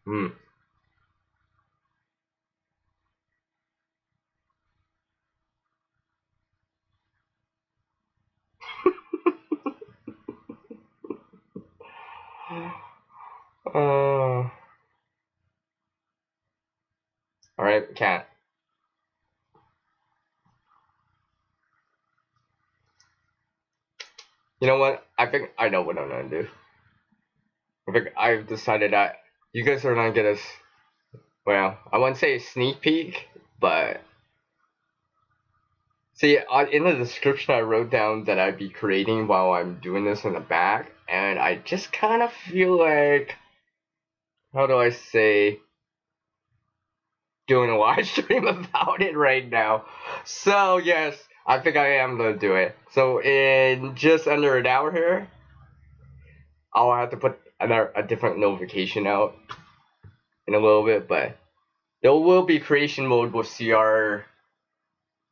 Hmm. Alright, cat. You know what? I think I know what I'm gonna do. I think I've decided that you guys are gonna get us. Well, I wouldn't say a sneak peek, but see, in the description I wrote down that I'd be creating while I'm doing this in the back, and I just kind of feel like, how do I say, doing a live stream about it right now. So yes, I think I am gonna do it. So in just under an hour here, I'll have to put a different notification out in a little bit, but there will be creation mode with CR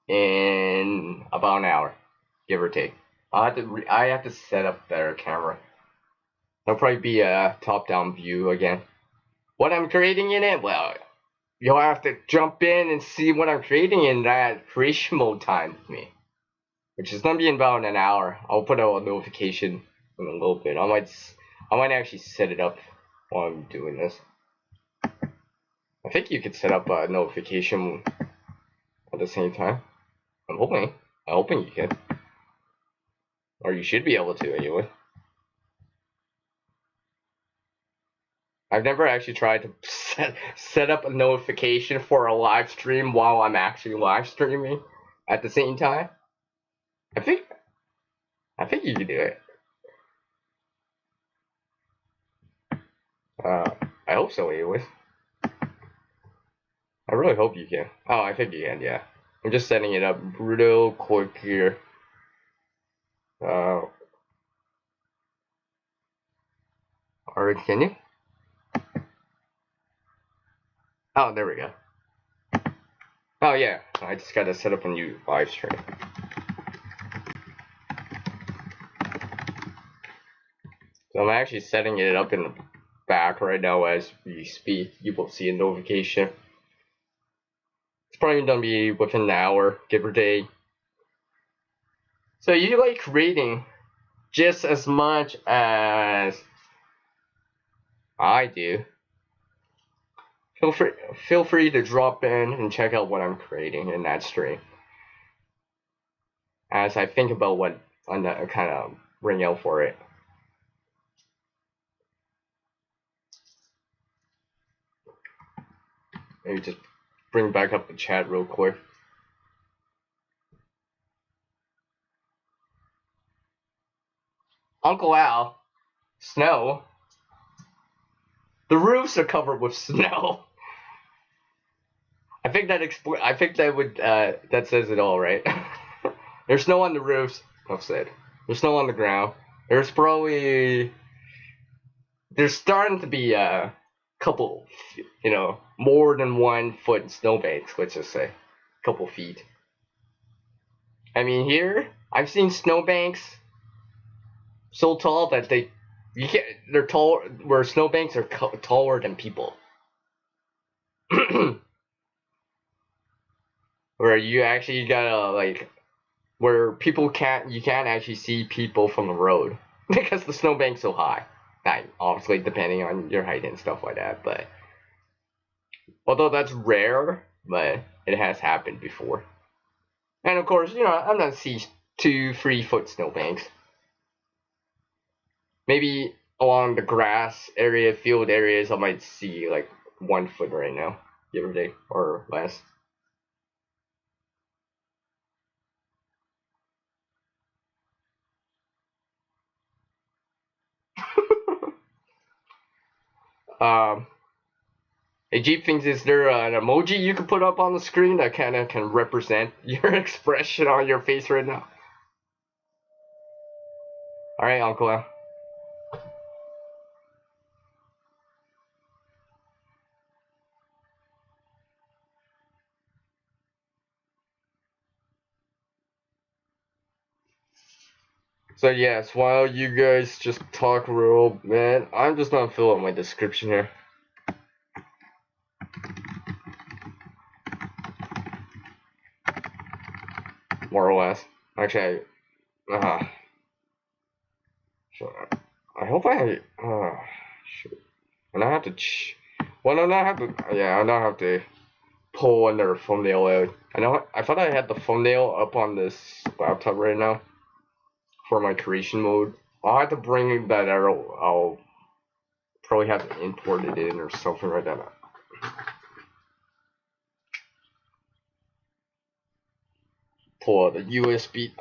in about an hour, give or take. I have to set up better camera. It'll probably be a top-down view again. What I'm creating in it, well, you'll have to jump in and see what I'm creating in that creation mode time with me, which is gonna be in about an hour. I'll put out a notification in a little bit. I might actually set it up while I'm doing this. I think you could set up a notification at the same time. I'm hoping you can, or you should be able to anyway. I've never actually tried to set up a notification for a live stream while I'm actually live streaming at the same time. I think you can do it. I hope so anyways. I really hope you can. Oh, I think you can, yeah. I'm just setting it up real quick here. Or can you? Oh, there we go. Oh yeah, I just gotta set up a new live stream. So I'm actually setting it up in the back right now as we speak. You will see a notification. It's probably gonna be within an hour, give or take. So you like creating just as much as I do. Feel free to drop in and check out what I'm creating in that stream. As I think about what I'm gonna kind of bring out for it. Maybe just bring back up the chat real quick. Uncle Al, snow. The roofs are covered with snow. I think that would that says it all, right? There's snow on the roofs. Enough said. There's snow on the ground. There's starting to be a couple, more than 1 foot snowbanks. Let's just say, a couple feet. I mean, here I've seen snowbanks so tall that they're tall, where snowbanks are taller than people. Where you actually gotta where you can't actually see people from the road because the snowbank's so high. Obviously depending on your height and stuff like that, but although that's rare, but it has happened before. And of course, I'm not seeing 2-3 foot snowbanks. Maybe along the grass area, field areas, I might see like 1 foot right now, give or take, or less. Hey Jeep thinks, is there an emoji you can put up on the screen that kind of can represent your expression on your face right now? Alright, Uncle Al. So yes, while you guys just talk real, man, I'm just gonna fill out my description here. More or less. Actually, I hope shoot. And I have to, well, no, I have to, yeah, I don't have to pull another thumbnail out. I thought I had the thumbnail up on this laptop right now for my creation mode. I'll have to bring that out. I'll probably have to import it in or something like that. Pull out the USB.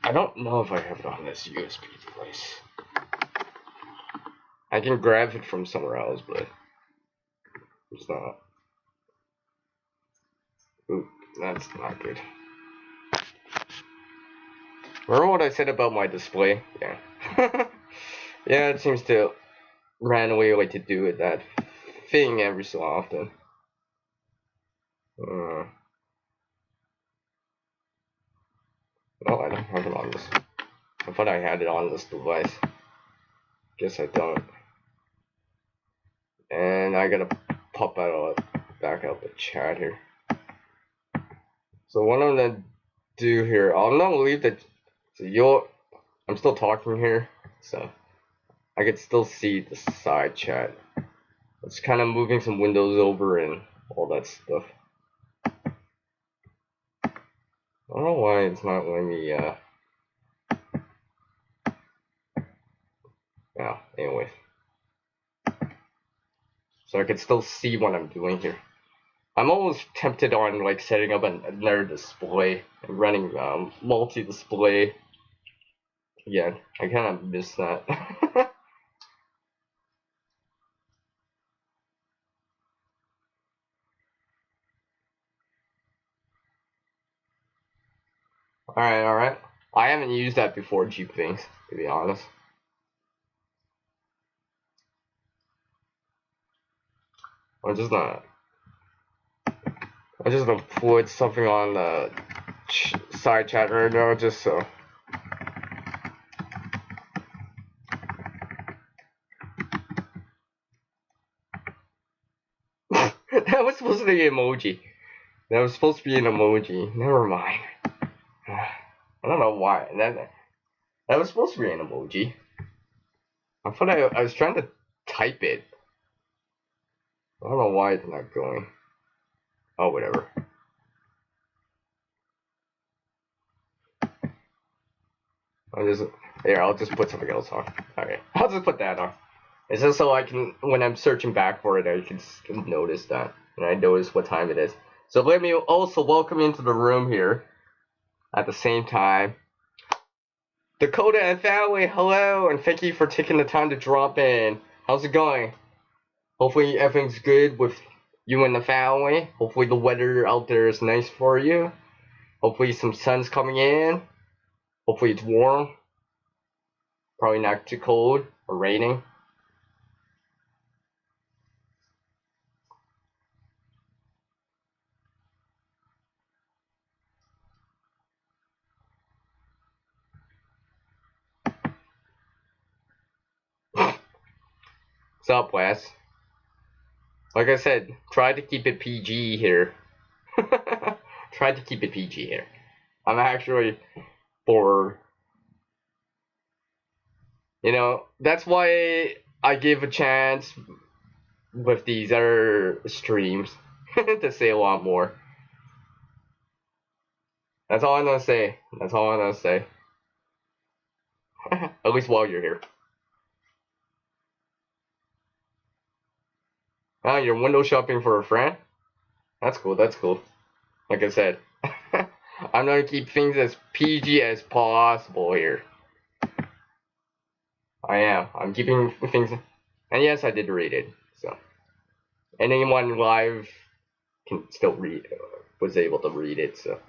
I don't know if I have it on this USB device. I can grab it from somewhere else, but it's not. Ooh, that's not good. Remember what I said about my display? Yeah. Yeah, it seems to randomly like to do with that thing every so often. No, I don't have it on this. I thought I had it on this device. Guess I don't. And I gotta pop back out the chat here. So what I'm gonna do here, I'm gonna leave the. So I'm still talking here, so I could still see the side chat. It's kind of moving some windows over and all that stuff. I don't know why it's not letting me. Yeah. Anyway, so I could still see what I'm doing here. I'm almost tempted on like setting up another display and running multi-display. Yeah, I kind of miss that. Alright. I haven't used that before, Jeep things, to be honest. I'm just gonna put something on the side chat right now, just so. That was supposed to be an emoji. That was supposed to be an emoji. Never mind. I don't know why. That was supposed to be an emoji. I thought I was trying to type it. I don't know why it's not going. Oh, whatever. I'll just put something else on. Okay, I'll just put that on. It's just so I can, when I'm searching back for it, I can notice that. And I notice what time it is. So let me also welcome into the room here at the same time. Dakota and family, hello, and thank you for taking the time to drop in. How's it going? Hopefully everything's good with you and the family. Hopefully the weather out there is nice for you. Hopefully some sun's coming in. Hopefully it's warm. Probably not too cold or raining. What's up, Wes? Like I said, try to keep it PG here. Try to keep it PG here. I'm actually bored. You know, that's why I give a chance with these other streams to say a lot more. That's all I'm gonna say. That's all I'm gonna say. At least while you're here. Oh, you're window shopping for a friend? That's cool, that's cool. Like I said, I'm gonna keep things as PG as possible here. I am. I'm keeping things. And yes, I did read it. So anyone live can still read. Was able to read it. So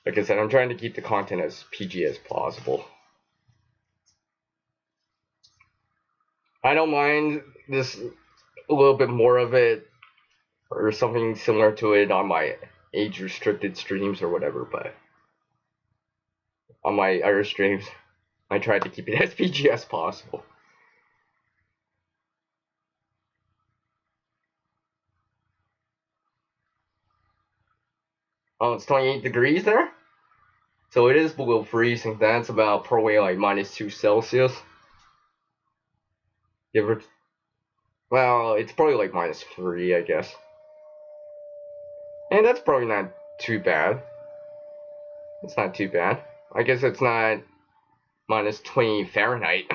like I said, I'm trying to keep the content as PG as possible. I don't mind this a little bit more of it or something similar to it on my age restricted streams or whatever, but on my other streams, I tried to keep it as PG as possible. Oh, it's 28 degrees there? So it is below freezing. That's about probably like -2 Celsius. Well, it's probably like -3, I guess. And that's probably not too bad. It's not too bad. I guess it's not -20 Fahrenheit.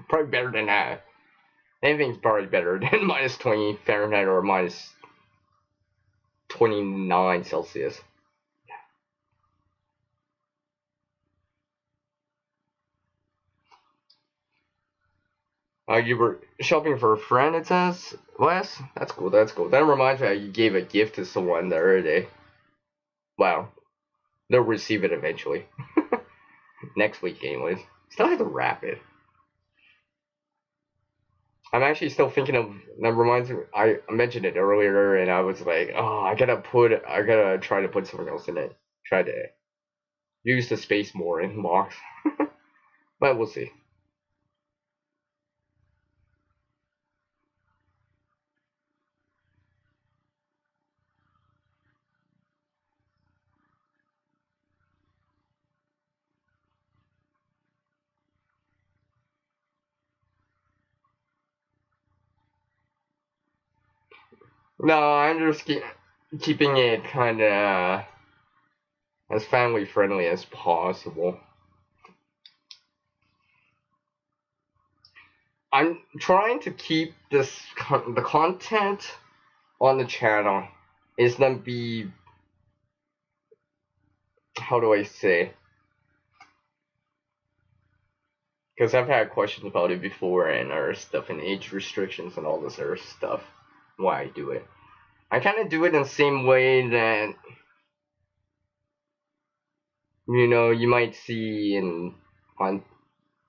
Probably better than that. Anything's probably better than -20 Fahrenheit or -29 Celsius. You were shopping for a friend, it says, Wes? That's cool, that's cool. That reminds me how you gave a gift to someone the other day. Wow. They'll receive it eventually. Next week, anyways. Still have to wrap it. I'm actually still thinking of. That reminds me. I mentioned it earlier, and I was like, oh, I gotta try to put something else in it. Try to use the space more in the box. But we'll see. No, I'm just keeping it kind of as family friendly as possible. I'm trying to keep the content on the channel is gonna be, how do I say? Because I've had questions about it before and other stuff and age restrictions and all this other stuff. Why I do it. I kind of do it in the same way that, you know, you might see on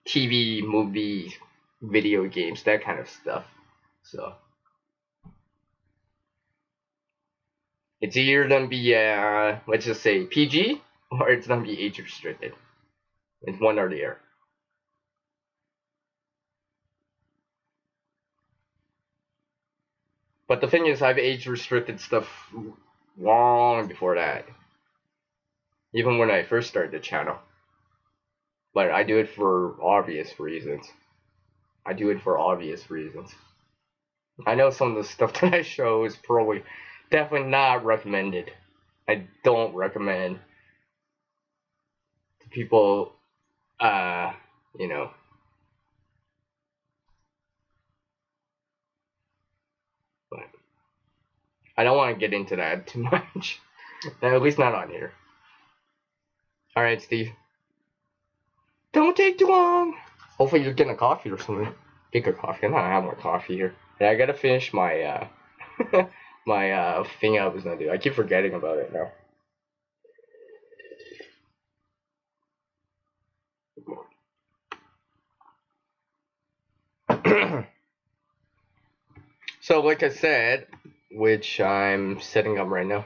TV, movies, video games, that kind of stuff. So It's either gonna be let's just say PG or it's gonna be age restricted. It's one or the other. But the thing is, I've age restricted stuff long before that. Even when I first started the channel. But I do it for obvious reasons. I do it for obvious reasons. I know some of the stuff that I show is probably definitely not recommended. I don't recommend to people, uh, you know. But I don't want to get into that too much. At least not on here. Alright, Steve. Don't take too long. Hopefully you're getting a coffee or something. Take a coffee. I don't have more coffee here. Yeah, I gotta finish my my thing I was gonna do. I keep forgetting about it now. So like I said, which I'm setting up right now.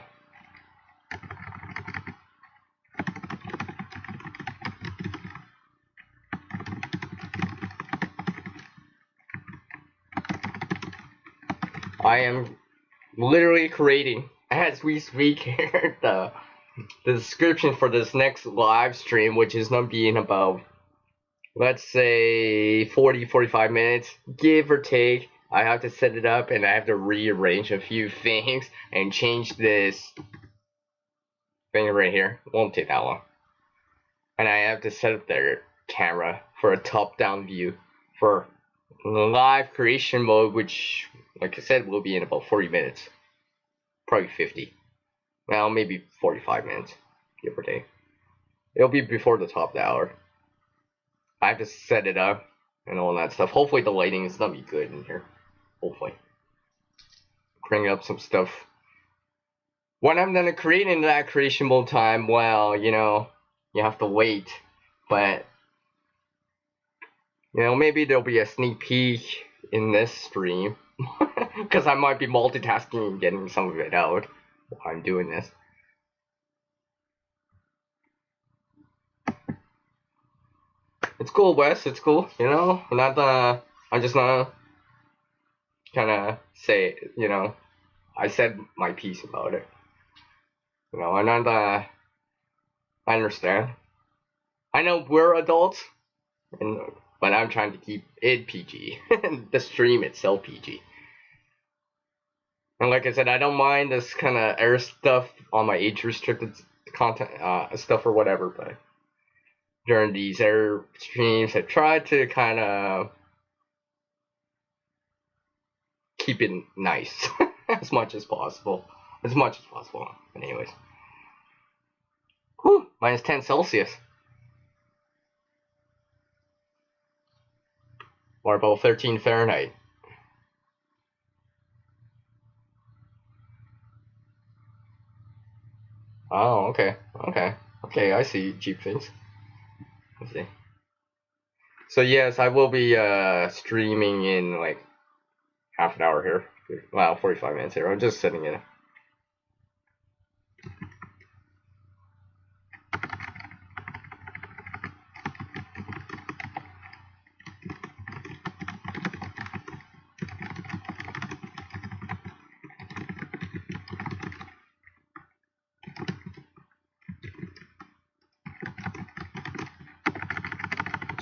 I am literally creating as we speak here the description for this next live stream, which is gonna be in about, let's say, 40-45 minutes, give or take. I have to set it up and I have to rearrange a few things and change this thing right here. It won't take that long. And I have to set up their camera for a top-down view for live creation mode, which, like I said, will be in about 40 minutes. Probably 50. Well, maybe 45 minutes, give or take. It'll be before the top of the hour. I have to set it up and all that stuff. Hopefully the lighting is gonna be good in here. Hopefully. Bring up some stuff. When I'm gonna create in that creation mode time, well, you know, you have to wait. But, you know, maybe there'll be a sneak peek in this stream. Because I might be multitasking and getting some of it out while I'm doing this. It's cool, Wes. It's cool. You know, I'm not. I'm just not kind of say. You know, I said my piece about it. You know, I'm not. I understand. I know we're adults, and but I'm trying to keep it PG. The stream itself PG. And like I said, I don't mind this kind of air stuff on my age restricted content stuff or whatever, but during these air streams, I try to kind of keep it nice as much as possible. As much as possible. But anyways. Whew, minus 10 Celsius. Or about 13 Fahrenheit. Oh, okay. Okay. Okay, I see cheap things. I see. So yes, I will be streaming in like half an hour here. Wow, 45 minutes here. I'm just setting it.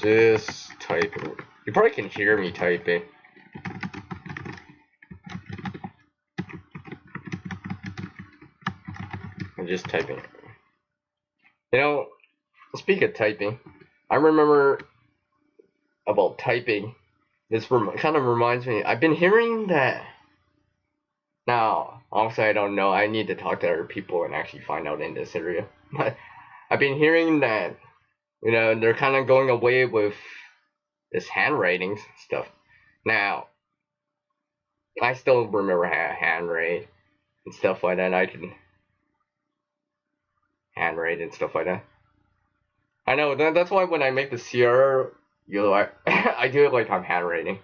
Just typing. You probably can hear me typing. I'm just typing. You know, speak of typing, I remember about typing. This kind of reminds me. I've been hearing that. Now, honestly, I don't know. I need to talk to other people and actually find out in this area. But I've been hearing that, you know, they're kind of going away with this handwriting stuff. Now, I still remember handwrite and stuff like that. I can handwrite and stuff like that. I know that's why when I make the CR, you know, I do it like I'm handwriting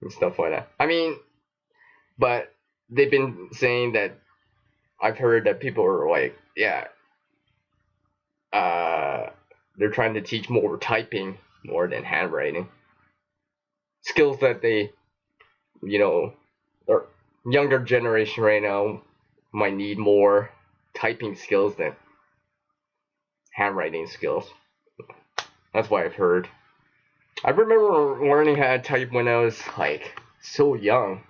and stuff like that. I mean, but they've been saying that I've heard that people are like, yeah, they're trying to teach more typing more than handwriting skills that they, you know, the younger generation right now might need more typing skills than handwriting skills. That's what I've heard. I remember learning how to type when I was like so young,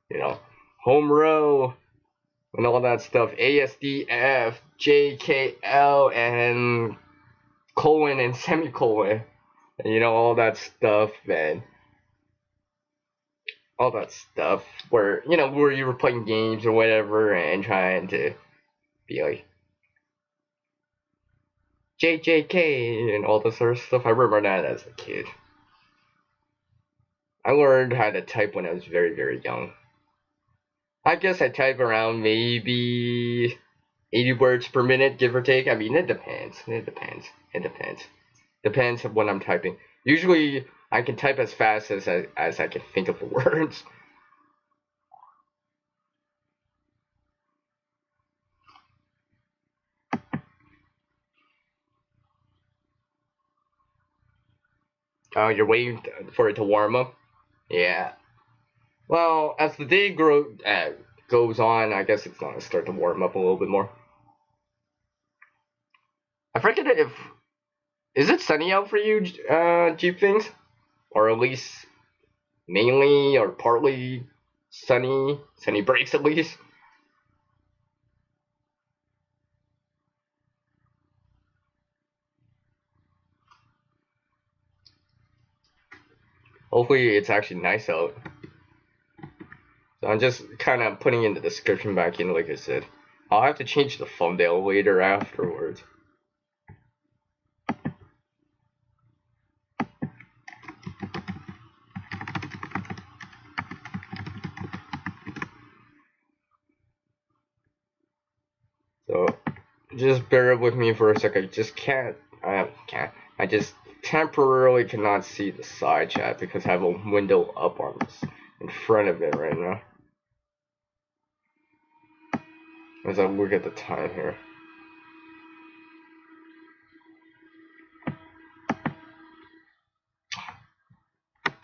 you know, home row and all that stuff, ASDF, JKL, and colon and semicolon, and, you know, all that stuff, and all that stuff where, you know, where you were playing games or whatever and trying to be like JJK and all this sort of stuff. I remember that as a kid. I learned how to type when I was very, very young. I guess I type around maybe 80 words per minute, give or take. I mean, it depends. It depends. It depends. Depends on when I'm typing. Usually, I can type as fast as I can think of the words. Oh, you're waiting for it to warm up? Yeah. Well, as the day goes on, I guess it's gonna start to warm up a little bit more. I forget if is it sunny out for you, Jeep things, or at least mainly or partly sunny breaks at least. Hopefully, it's actually nice out. So I'm just kind of putting in the description back in, like I said. I'll have to change the thumbnail later afterwards. So just bear with me for a second. I just can't. I can't. I just temporarily cannot see the side chat because I have a window up on this in front of it right now. As I look at the time here.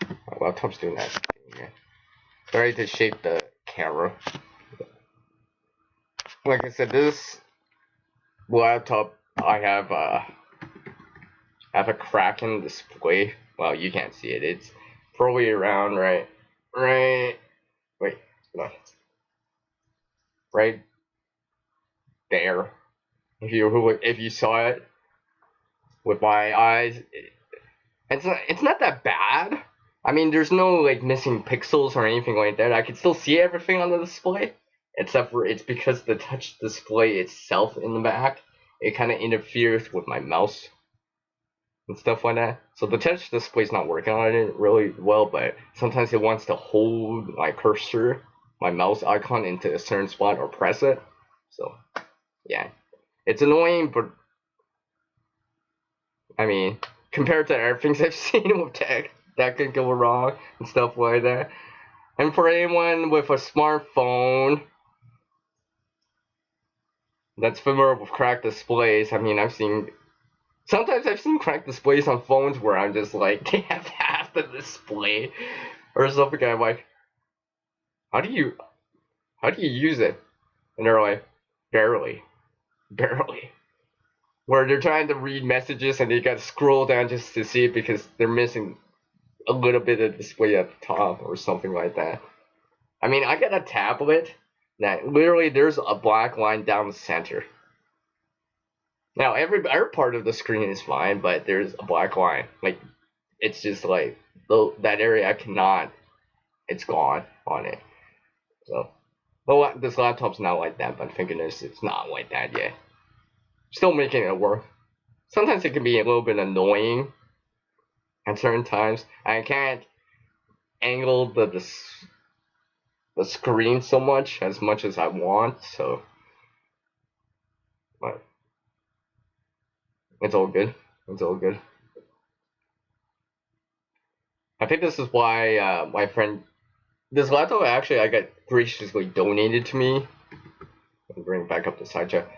My laptop's doing that thing again. Sorry to shake the camera. Like I said, this laptop I have a crack in the display. Well, you can't see it. It's probably around right. Wait, no, right there. If you saw it with my eyes, it's not that bad. I mean, there's no like missing pixels or anything like that. I can still see everything on the display, except for it's because the touch display itself in the back, it kind of interferes with my mouse and stuff like that. So the touch display's not working on it really well, but sometimes it wants to hold my cursor, my mouse icon into a certain spot or press it. So yeah, it's annoying, but I mean, compared to other things I've seen with tech, that could go wrong and stuff like that. And for anyone with a smartphone that's familiar with cracked displays, I mean, sometimes I've seen cracked displays on phones where I'm just like, they have half the display or something. I'm like, how do you use it? And they're like, barely, barely. Where they're trying to read messages and they got to scroll down just to see it because they're missing a little bit of display at the top or something like that. I mean, I got a tablet that literally there's a black line down the center. Now, every other part of the screen is fine, but there's a black line. Like, it's just like, that area I cannot, it's gone on it. So, well, this laptop's not like that, but thank goodness it's not like that yet. Still making it work. Sometimes it can be a little bit annoying at certain times. I can't angle the screen so much as I want, so but it's all good. It's all good. I think this is why my friend this laptop actually I got graciously donated to me and bring back up the side chat.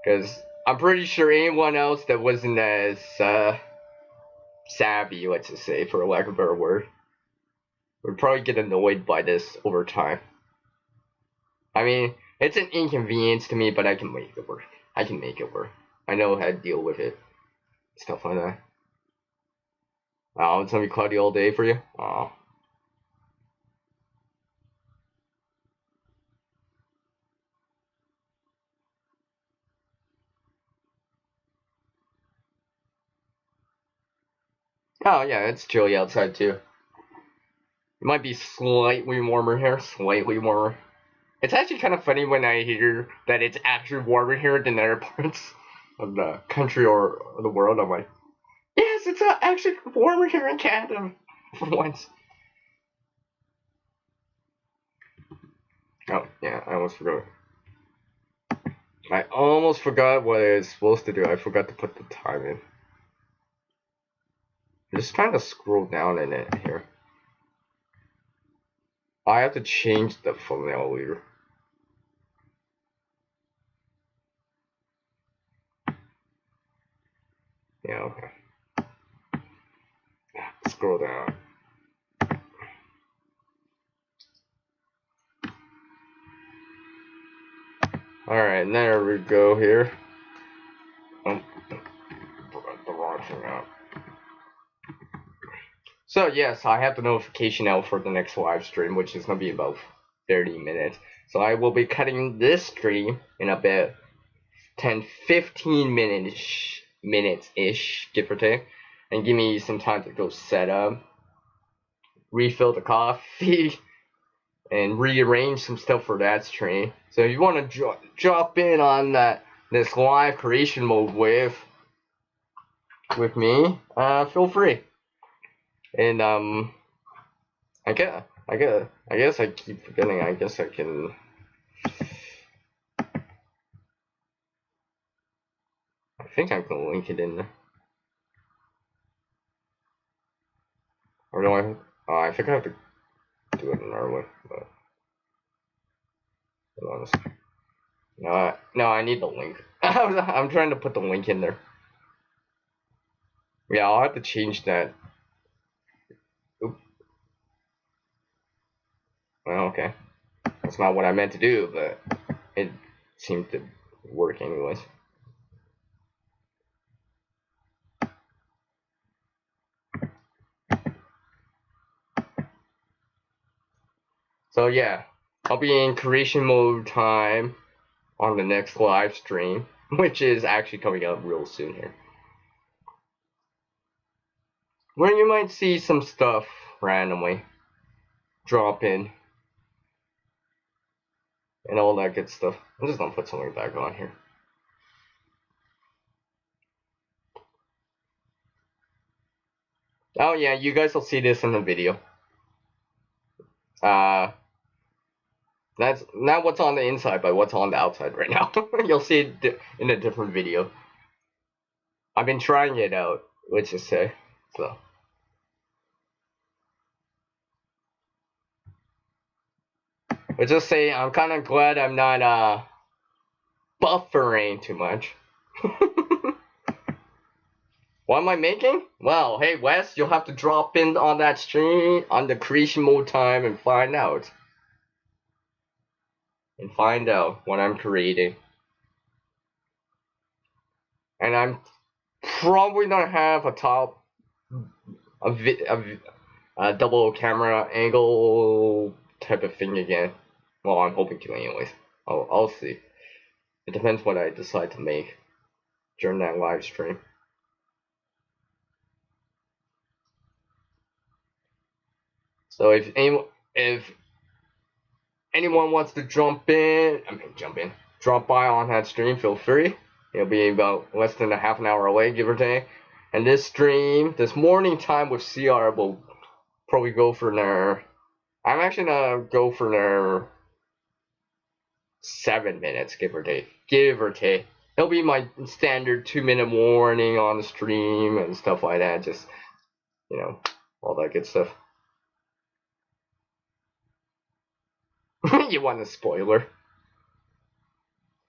Because I'm pretty sure anyone else that wasn't as savvy, let's just say, for lack of a better word, would probably get annoyed by this over time. I mean, it's an inconvenience to me, but I can make it work. I can make it work. I know how to deal with it. Stuff like that. Oh, it's gonna be cloudy all day for you? Oh. Oh, yeah, it's chilly outside too. It might be slightly warmer here, slightly warmer. It's actually kind of funny when I hear that it's actually warmer here than other parts of the country or the world. I'm like, yes, it's actually warmer here in Canada for once. Oh, yeah, I almost forgot. I almost forgot what I was supposed to do. I forgot to put the time in. I'm just trying to scroll down in it here. I have to change the thumbnail later. Yeah, okay. Scroll down. Alright, there we go here. Oh, the wrong thing out. So yes, I have the notification out for the next live stream, which is going to be about 30 minutes. So I will be cutting this stream in about 10-15 minutes-ish, give or take. And give me some time to go set up, refill the coffee, and rearrange some stuff for that stream. So if you want to drop in on this live creation mode with me, feel free. And I guess I keep forgetting. I guess I can. I think I can link it in there. Or do I? Oh, I think I have to do it another way. But honestly, no, I need the link. I'm trying to put the link in there. Yeah, I'll have to change that. Oop. Well, okay. That's not what I meant to do, but it seemed to work anyways. So yeah, I'll be in creation mode time on the next live stream, which is actually coming up real soon here. Where you might see some stuff randomly drop in and all that good stuff. I'm just gonna put something back on here. Oh yeah, you guys will see this in the video. That's not what's on the inside, but what's on the outside right now. You'll see it in a different video. I've been trying it out, let's just say. So. Let's just say I'm kind of glad I'm not buffering too much. What am I making? Well, hey Wes, you'll have to drop in on that stream on the creation mode time and find out. And find out what I'm creating. And I'm probably gonna have a double camera angle type of thing again. Well, I'm hoping to anyways. I'll see. It depends what I decide to make during that live stream. So if anyone wants to drop by on that stream, feel free. It'll be about less than a half an hour away, give or take. And this stream, this morning time with CR will probably go for another. I'm actually gonna go for another 7 minutes, give or take. Give or take. It'll be my standard 2-minute warning on the stream and stuff like that. Just, you know, all that good stuff. You want a spoiler?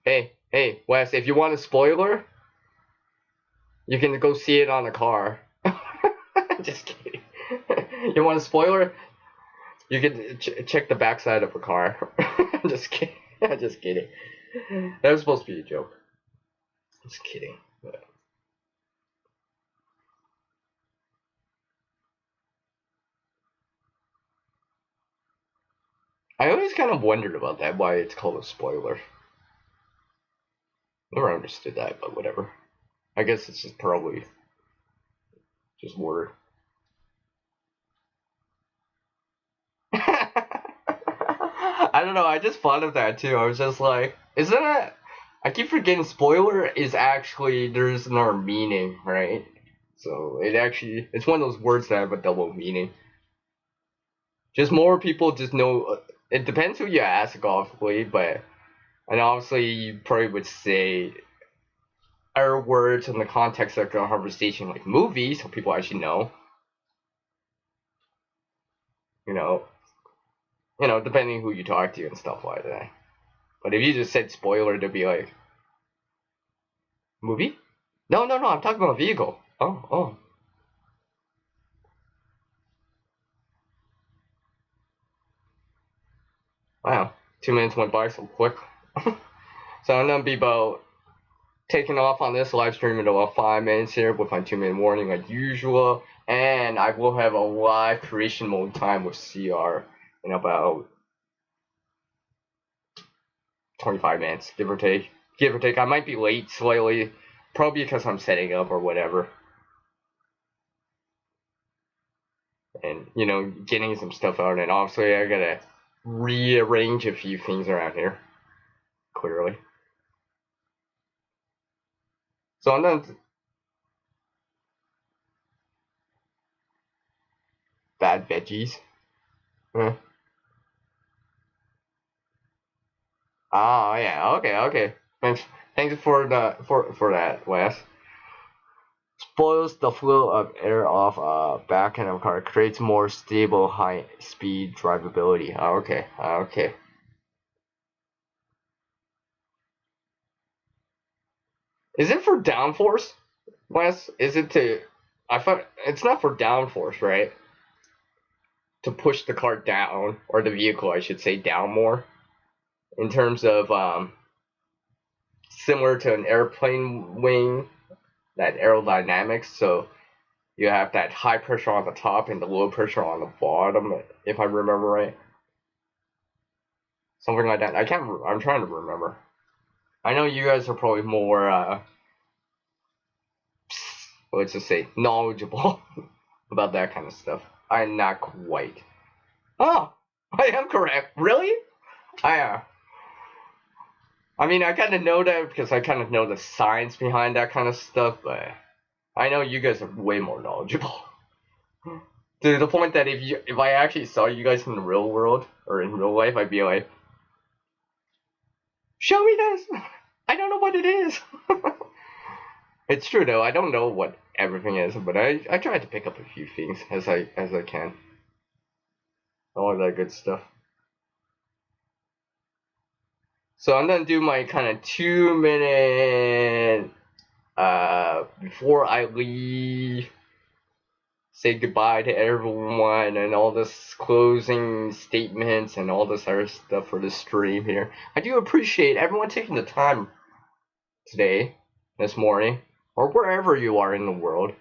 Hey, Wes, if you want a spoiler, you can go see it on the car. Just kidding. You want a spoiler? You can check the backside of a car. Just kidding. Just kidding. That was supposed to be a joke. Just kidding. I always kind of wondered about that, why it's called a spoiler. Never understood that, but whatever. I guess it's just probably just word. I don't know, I just thought of that too. I was just like, isn't it? I keep forgetting spoiler is actually, there's another meaning, right? So it's one of those words that have a double meaning. Just more people just know, it depends who you ask, obviously, but, and obviously you probably would say our words in the context of a conversation like movies, so people actually know. You know, depending who you talk to and stuff like that. But if you just said spoiler, they'd be like, movie? No, I'm talking about vehicle. Oh. Wow, 2 minutes went by so quick. So I'm gonna be about taking off on this live stream in about 5 minutes here with my 2-minute warning like usual. And I will have a live creation mode time with CR in about 25 minutes, give or take. I might be late slightly, probably because I'm setting up or whatever. And, getting some stuff out, and obviously I gotta rearrange a few things around here, clearly. So I'm done. Bad veggies. Huh. Oh yeah, okay. Thanks for that, Wes. Spoils the flow of air off back end of car, creates more stable high speed drivability. Okay. Is it for downforce, Wes? Is it to? I thought it's not for downforce, right? To push the car down, or the vehicle, I should say, down more. In terms of similar to an airplane wing, that aerodynamics. So you have that high pressure on the top and the low pressure on the bottom, if I remember right. Something like that. I'm trying to remember. I know you guys are probably more, let's just say, knowledgeable about that kind of stuff. I'm not quite. Oh, I am correct. Really? I mean, I kind of know that because I kind of know the science behind that kind of stuff, but I know you guys are way more knowledgeable. To the point that if I actually saw you guys in the real world or in real life, I'd be like, show me this. I don't know what it is. It's true though. I don't know what everything is, but I try to pick up a few things as I can. All that good stuff. So I'm gonna do my kind of 2-minute before I leave, say goodbye to everyone and all this closing statements and all this other stuff for the stream here. I do appreciate everyone taking the time today, this morning, or wherever you are in the world.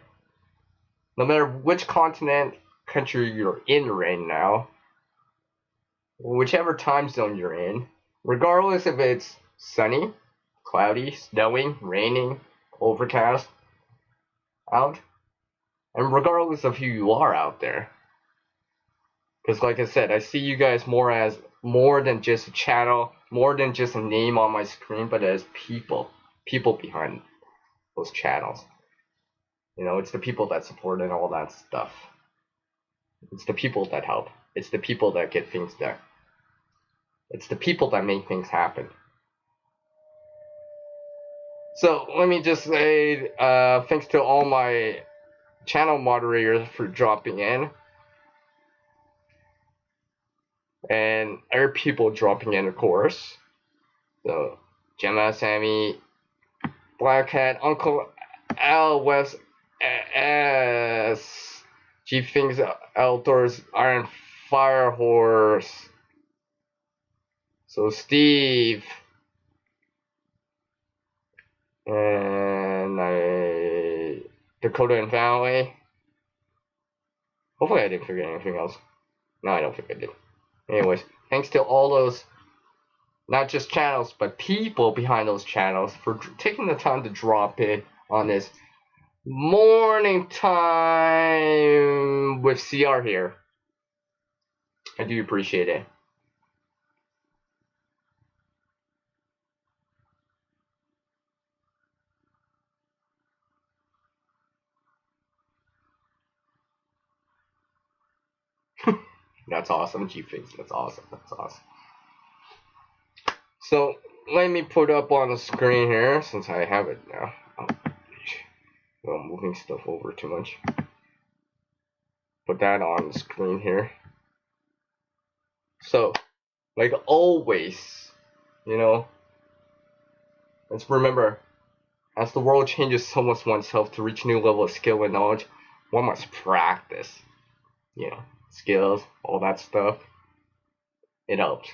No matter which continent, country you're in right now, whichever time zone you're in, regardless if it's sunny, cloudy, snowing, raining, overcast out, and regardless of who you are out there. Because like I said, I see you guys more than just a channel, more than just a name on my screen, but as people behind those channels. It's the people that support and all that stuff. It's the people that help. It's the people that get things done. It's the people that make things happen. So let me just say thanks to all my channel moderators for dropping in. and other people dropping in, of course. So Gemma, Sammy, Black Cat, Uncle Al, West S, G Things Outdoors, Iron Fire Horse. So Steve, and Dakota and Valley. Hopefully I didn't forget anything else. No, I don't think I did. Anyways, thanks to all those, not just channels, but people behind those channels for taking the time to drop it on this morning time with CR here. I do appreciate it. That's awesome, G-Face. That's awesome. That's awesome. So let me put up on the screen here since I have it now. Oh, I'm moving stuff over too much. Put that on the screen here. So, like always, you know, let's remember, as the world changes so much oneself to reach a new level of skill and knowledge, one must practice. You know, skills, all that stuff. It helps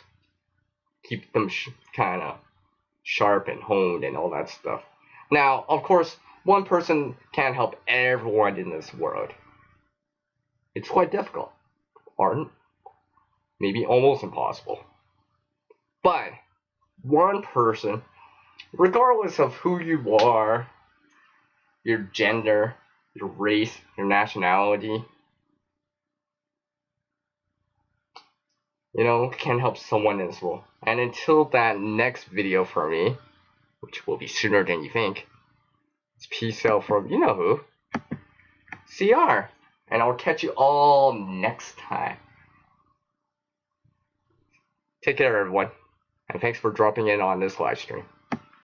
keep them kind of sharp and honed and all that stuff. Now, of course, one person can't help everyone in this world. It's quite difficult, or maybe almost impossible. But one person, regardless of who you are, your gender, your race, your nationality, you know, can help someone in this world. And until that next video for me, which will be sooner than you think, it's peace out from you know who, CR. And I'll catch you all next time. Take care, everyone. And thanks for dropping in on this live stream.